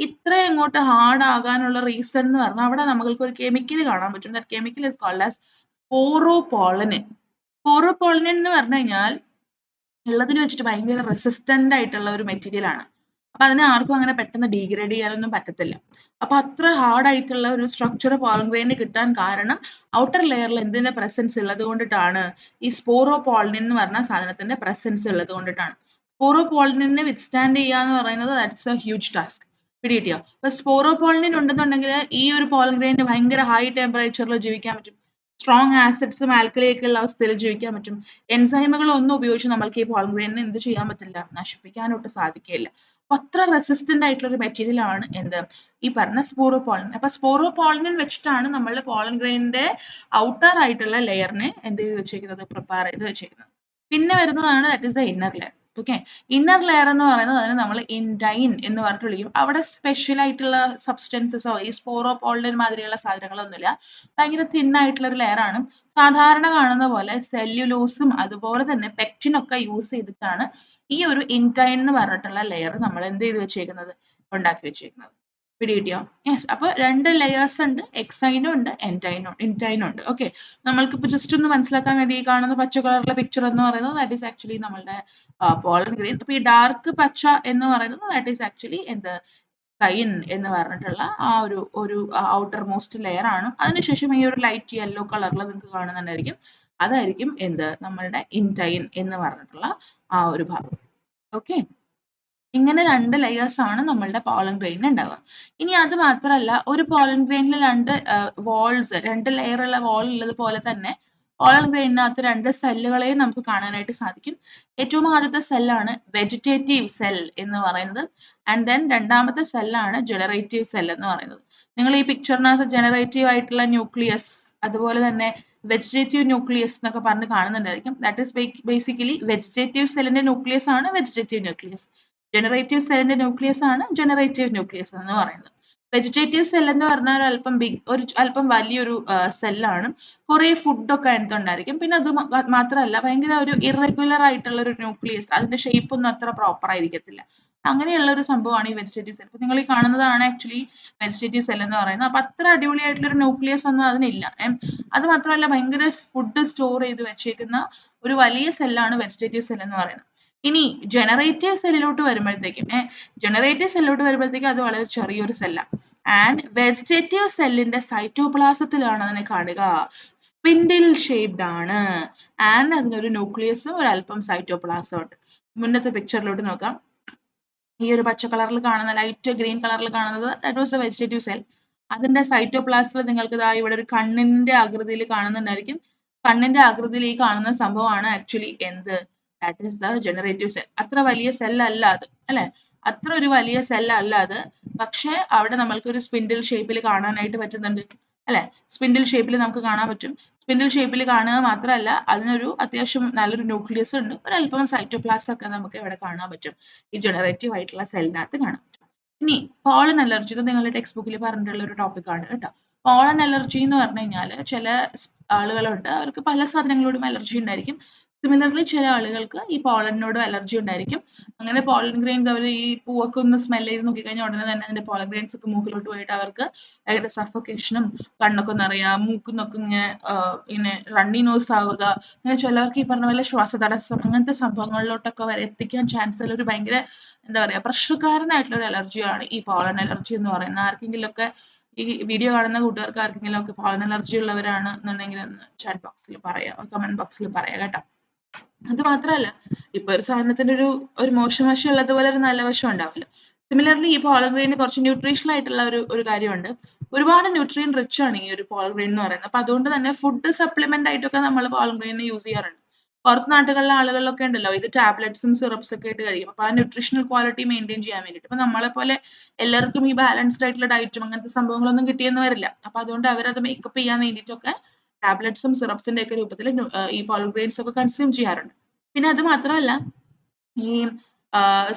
ഇത്ര അങ്ങോട്ട് ഹാർഡ് ആകാനുള്ള റീസൺ എന്ന് പറഞ്ഞാൽ അവിടെ നമുക്ക് ഒരു കെമിക്കൽ കാണാൻ പറ്റും. That chemical is called as sporopollenin. Sporopollenin എന്ന് പറഞ്ഞു കഴിഞ്ഞാൽ ഉള്ളതിൽ വെച്ചിട്ട് ഭയങ്കര റെസിസ്റ്റന്റ് ആയിട്ടുള്ള ഒരു മെറ്റീരിയൽ ആണ്. അപ്പൊ അതിനെ ആർക്കും അങ്ങനെ പെട്ടെന്ന് ഡീഗ്രേഡ് ചെയ്യാനൊന്നും പറ്റത്തില്ല. അപ്പൊ അത്ര ഹാർഡ് ആയിട്ടുള്ള ഒരു സ്ട്രക്ചർ പോളൻ ഗ്രെയിനിന് കിട്ടാൻ കാരണം ഔട്ടർ ലെയറിൽ എന്തിന്റെ പ്രസൻസ് ഉള്ളത് കൊണ്ടിട്ടാണ്? ഈ സ്പോറോപോളനിൻ എന്ന് പറഞ്ഞ സാധനത്തിന്റെ പ്രസൻസ് ഉള്ളത് കൊണ്ടിട്ടാണ്. സ്പോറോപോളനിനെ വിത്ത്സ്റ്റാൻഡ് ചെയ്യുക എന്ന് പറയുന്നത് ദാറ്റ്സ് എ ഹ്യൂജ് ടാസ്ക്. പിടികിട്ടിയോ? അപ്പൊ സ്പോറോപോളനിൻ ഉണ്ടെന്നുണ്ടെങ്കിൽ ഈ ഒരു പോളൻ ഗ്രെയിനിന് ഭയങ്കര ഹൈ ടെമ്പറേച്ചറിൽ ജീവിക്കാൻ പറ്റും. സ്ട്രോങ് ആസിഡ്സും ആൽക്കലിയൊക്കെ ഉള്ള അവസ്ഥയിൽ ജീവിക്കാൻ പറ്റും. എൻസൈമുകൾ ഒന്നും ഉപയോഗിച്ച് നമ്മൾക്ക് ഈ പോളൻ ഗ്രെയിനിനെ എന്ത് ചെയ്യാൻ പറ്റില്ല? നശിപ്പിക്കാനൊട്ട് സാധിക്കില്ല. അപ്പൊ അത്ര റെസിസ്റ്റന്റ് ആയിട്ടുള്ള ഒരു മെറ്റീരിയൽ ആണ് എന്ത്? ഈ പറഞ്ഞ സ്പോറോപോളനിൻ. അപ്പൊ സ്പോറോപോളനിൻ വെച്ചിട്ടാണ് നമ്മൾ പോളൻ ഗ്രെയിനിന്റെ ഔട്ടർ ആയിട്ടുള്ള ലെയറിനെ എന്ത് ചെയ്ത് വെച്ചേക്കുന്നത്? പ്രിപ്പയർ ചെയ്ത് വെച്ചേക്കുന്നത്. പിന്നെ വരുന്നതാണ് that is the inner layer. Okay. Inner layer എന്ന് പറയുന്നത് അതിന് നമ്മൾ ഇൻഡൈൻ എന്ന് പറഞ്ഞിട്ട് വിളിക്കും. അവിടെ സ്പെഷ്യൽ ആയിട്ടുള്ള സബ്സ്റ്റൻസസോ ഈ സ്പോറോപോളനിൻ മാതിരിയുള്ള സാധനങ്ങളൊന്നുമില്ല. ഭയങ്കര തിൻ ആയിട്ടുള്ള ഒരു ലെയർ ആണ്. സാധാരണ കാണുന്ന പോലെ സെല്ലുലോസും അതുപോലെ തന്നെ പെക്റ്റിനൊക്കെ യൂസ് ചെയ്തിട്ടാണ് ഈ ഒരു ഇൻഡൈൻ എന്ന് പറഞ്ഞിട്ടുള്ള ലെയർ നമ്മൾ എന്ത് ചെയ്ത് വെച്ചേക്കുന്നത്? ഉണ്ടാക്കി വെച്ചേക്കുന്നത്. പിടികിട്ടിയോ? യെസ്. അപ്പൊ 2 ലെയേഴ്സ് ഉണ്ട്. എക്സൈനും ഉണ്ട്, ഇൻഡൈനും ഉണ്ട്. ഓക്കെ. നമ്മൾക്കിപ്പോ ജസ്റ്റ് ഒന്ന് മനസ്സിലാക്കാൻ വേണ്ടി ഈ കാണുന്ന പച്ച കളറിലെ പിക്ചർ എന്ന് പറയുന്നത് ദാറ്റ് ഈസ് ആക്ച്വലി നമ്മളുടെ പോളൻ ഗ്രെയിൻ. അപ്പൊ ഈ ഡാർക്ക് പച്ച എന്ന് പറയുന്നത് ദാറ്റ് ഈസ് ആക്ച്വലി എന്ത്? സൈൻ എന്ന് പറഞ്ഞിട്ടുള്ള ആ ഒരു ഔട്ടർ മോസ്റ്റ് ലെയർ ആണ്. അതിനുശേഷം ഈ ഒരു ലൈറ്റ് യെല്ലോ കളറിൽ നിങ്ങൾക്ക് കാണുന്നുണ്ടായിരിക്കും. അതായിരിക്കും എന്ത്? നമ്മളുടെ ഇൻഡൈൻ എന്ന് പറഞ്ഞിട്ടുള്ള ആ ഒരു ഭാഗം. ഓക്കെ. ഇങ്ങനെ 2 ലെയേഴ്സ് ആണ് നമ്മളുടെ പോളൻ ഗ്രെയിനിൽ ഉണ്ടാവുക. ഇനി അത് മാത്രമല്ല, ഒരു പോളൻ ഗ്രെയിനിൽ 2 വാൾസ്, 2 ലെയർ ഉള്ള വാൾ ഉള്ളത് പോലെ തന്നെ പോളൻ ഗ്രെയിനിനകത്ത് 2 സെല്ലുകളെയും നമുക്ക് കാണാനായിട്ട് സാധിക്കും. ഏറ്റവും ആദ്യത്തെ സെല്ലാണ് വെജിറ്റേറ്റീവ് സെൽ എന്ന് പറയുന്നത്. ആൻഡ് ദെൻ രണ്ടാമത്തെ സെല്ലാണ് ജനറേറ്റീവ് സെൽ എന്ന് പറയുന്നത്. നിങ്ങൾ ഈ പിക്ചറിനകത്ത് ജനറേറ്റീവ് ആയിട്ടുള്ള ന്യൂക്ലിയസ്, അതുപോലെ തന്നെ വെജിറ്റേറ്റീവ് ന്യൂക്ലിയസ് എന്നൊക്കെ പറഞ്ഞ് കാണുന്നുണ്ടായിരിക്കും. ദാറ്റ് ഈസ് ബേസിക്കലി വെജിറ്റേറ്റീവ് സെല്ലിന്റെ ന്യൂക്ലിയസ് ആണ് വെജിറ്റേറ്റീവ് ന്യൂക്ലിയസ്. ജനറേറ്റീവ് സെല്ലിന്റെ ന്യൂക്ലിയസ് ആണ് ജനറേറ്റീവ് ന്യൂക്ലിയസ് എന്ന് പറയുന്നത്. വെജിറ്റേറ്റീവ് സെൽ എന്ന് പറഞ്ഞാൽ അല്പം വലിയൊരു സെല്ലാണ്. കുറെ ഫുഡൊക്കെ അതിനകത്തുണ്ടായിരിക്കും. പിന്നെ അത് മാത്രമല്ല ഭയങ്കര ഒരു ഇറഗുലർ ആയിട്ടുള്ള ഒരു ന്യൂക്ലിയസ്, അതിന്റെ ഷേപ്പ് ഒന്നും അത്ര പ്രോപ്പർ ആയിരിക്കത്തില്ല. അങ്ങനെയുള്ള ഒരു സംഭവമാണ് ഈ വെജിറ്റേറ്റീവ് സെൽ. നിങ്ങൾ ഈ കാണുന്നതാണ് ആക്ച്വലി വെജിറ്റേറ്റീവ് സെൽ എന്ന് പറയുന്നത്. അപ്പൊ അത്ര അടിപൊളിയായിട്ടുള്ള ഒരു ന്യൂക്ലിയസ് ഒന്നും അതിനില്ല. അത് മാത്രമല്ല ഭയങ്കര ഫുഡ് സ്റ്റോർ ചെയ്ത് വെച്ചേക്കുന്ന ഒരു വലിയ സെല്ലാണ് വെജിറ്റേറ്റീവ് സെൽ എന്ന് പറയുന്നത്. ഇനി ജനറേറ്റീവ് സെല്ലിലോട്ട് വരുമ്പോഴത്തേക്കും അത് വളരെ ചെറിയൊരു സെല്ലാണ്. ആൻഡ് വെജിറ്റേറ്റീവ് സെല്ലിന്റെ സൈറ്റോപ്ലാസത്തിലാണ് അതിനെ കാണുക. സ്പിൻഡിൽ ഷേപ്ഡ് ആണ്. ആൻഡ് അതിനൊരു ന്യൂക്ലിയസും ഒരല്പം സൈറ്റോപ്ലാസം ഉണ്ട്. മുന്നത്തെ പിക്ചറിലോട്ട് നോക്കാം. ഈ ഒരു പച്ച കളറിൽ കാണുന്ന, ലൈറ്റ് ഗ്രീൻ കളറിൽ കാണുന്നത് that was A vegetative cell. അതിന്റെ സൈറ്റോപ്ലാസ്റ്റിൽ നിങ്ങൾക്ക് ദാ ഇവിടെ ഒരു കണ്ണിന്റെ ആകൃതിയിൽ കാണുന്നുണ്ടായിരിക്കും. കണ്ണിന്റെ ആകൃതിയിൽ ഈ കാണുന്ന സംഭവമാണ് ആക്ച്വലി എന്ത്? That is the generative cell. അത്ര വലിയ സെൽ അല്ല അത്, അല്ലെ? അത്ര ഒരു വലിയ സെൽ അല്ല അത്. പക്ഷെ അവിടെ നമ്മൾക്ക് ഒരു സ്പിൻഡിൽ ഷേപ്പിൽ കാണാനായിട്ട് പറ്റുന്നുണ്ട്, അല്ലെ? സ്പിൻഡിൽ ഷേപ്പിൽ നമുക്ക് കാണാൻ പറ്റും. സ്പിൻഡിൽ ഷേപ്പിൽ കാണുക മാത്രമല്ല, അതിനൊരു അത്യാവശ്യം നല്ലൊരു ന്യൂക്ലിയസ് ഉണ്ട്. ഒരല്പം സൈറ്റോപ്ലാസം ഒക്കെ നമുക്ക് ഇവിടെ കാണാൻ പറ്റും. ഈ ജനറേറ്റീവ് ആയിട്ടുള്ള സെല്ലിനകത്ത് കാണാം. ഇനി പോളൻ അലർജി, ഇത് നിങ്ങളുടെ ടെക്സ്റ്റ് ബുക്കിൽ പറഞ്ഞിട്ടുള്ള ഒരു ടോപ്പിക്കാണ് കേട്ടോ. പോളൻ അലർജി എന്ന് പറഞ്ഞു കഴിഞ്ഞാൽ ചില ആളുകളുണ്ട്, അവർക്ക് പല സാധനങ്ങളോടും അലർജി ഉണ്ടായിരിക്കും. സിമിലർലി ചില ആളുകൾക്ക് ഈ പോളനോടും അലർജി ഉണ്ടായിരിക്കും. അങ്ങനെ പോളൻ ഗ്രെയിൻസ് അവർ ഈ പൂവൊക്കെ ഒന്ന് സ്മെൽ ചെയ്ത് നോക്കിക്കഴിഞ്ഞാൽ ഉടനെ തന്നെ അതിന്റെ പോളൻ ഗ്രെയിൻസ് ഒക്കെ മൂക്കിലോട്ട് പോയിട്ട് അവർക്ക് ഭയങ്കര സഫോക്കേഷനും കണ്ണൊക്കെ നിറയുക, മൂക്കുന്നൊക്കെ ഇങ്ങനെ റണ്ണി നോസ് ആവുക, അങ്ങനെ ചിലർക്ക് ഈ പറഞ്ഞ പോലെ ശ്വാസതടസ്സം, അങ്ങനത്തെ സംഭവങ്ങളിലോട്ടൊക്കെ വരെ എത്തിക്കാൻ ചാൻസ് ഉള്ള ഒരു ഭയങ്കര എന്താ പറയാ പ്രശ്നക്കാരനായിട്ടുള്ള ഒരു അലർജിയാണ് ഈ പോളൻ അലർജി എന്ന് പറയുന്നത്. ആർക്കെങ്കിലും ഒക്കെ ഈ വീഡിയോ കാണുന്ന കൂട്ടുകാർക്ക് ആർക്കെങ്കിലും ഒക്കെ പോളൻ അലർജി ഉള്ളവരാണ് എന്നുണ്ടെങ്കിൽ ഒന്ന് ചാറ്റ് ബോക്സിൽ പറയാം, കമന്റ് ബോക്സിൽ പറയാം കേട്ടോ. അത് മാത്രമല്ല, ഇപ്പൊ ഒരു സാധനത്തിന്റെ ഒരു മോശം വശം ഉള്ളതുപോലെ ഒരു നല്ല വശം ഉണ്ടാവില്ല. സിമിലർലി ഈ പോളൻ ഗ്രെയിന് കുറച്ച് ന്യൂട്രീഷണൽ ആയിട്ടുള്ള ഒരു കാര്യമുണ്ട്. ഒരുപാട് ന്യൂട്രിയൻ റിച്ച് ആണ് ഈ ഒരു പോളൻ ഗ്രെയിൻ എന്ന് പറയുന്നത്. അപ്പൊ അതുകൊണ്ട് തന്നെ ഫുഡ് സപ്ലിമെന്റ് ആയിട്ടൊക്കെ നമ്മൾ പോളൻ ഗ്രെയിൻ യൂസ് ചെയ്യാറുണ്ട്. പുറത്ത് നാട്ടുകളിലെ ആളുകളിലൊക്കെ ഉണ്ടല്ലോ, ഇത് ടാബ്ലറ്റ്സും സിറപ്സ് ഒക്കെ ആയിട്ട് കഴിയും. അപ്പൊ ആ ന്യൂട്രീഷണൽ ക്വാളിറ്റി മെയിൻറ്റെയിൻ ചെയ്യാൻ വേണ്ടിയിട്ട്. അപ്പൊ നമ്മളെ പോലെ എല്ലാവർക്കും ഈ ബാലൻസ്ഡ് ആയിട്ടുള്ള ഡയറ്റും അങ്ങനത്തെ സംഭവങ്ങളൊന്നും കിട്ടിയെന്ന് വരില്ല. അപ്പൊ അതുകൊണ്ട് അവരത് മേക്കപ്പ് ചെയ്യാൻ വേണ്ടിയിട്ടൊക്കെ ടാബ്ലറ്റ്സും സിറപ്സിന്റെ ഒക്കെ രൂപത്തിൽ ഈ പോളൻ ഗ്രെയിൻസ് ഒക്കെ കൺസ്യൂം ചെയ്യാറുണ്ട്. പിന്നെ അത് മാത്രമല്ല, ഈ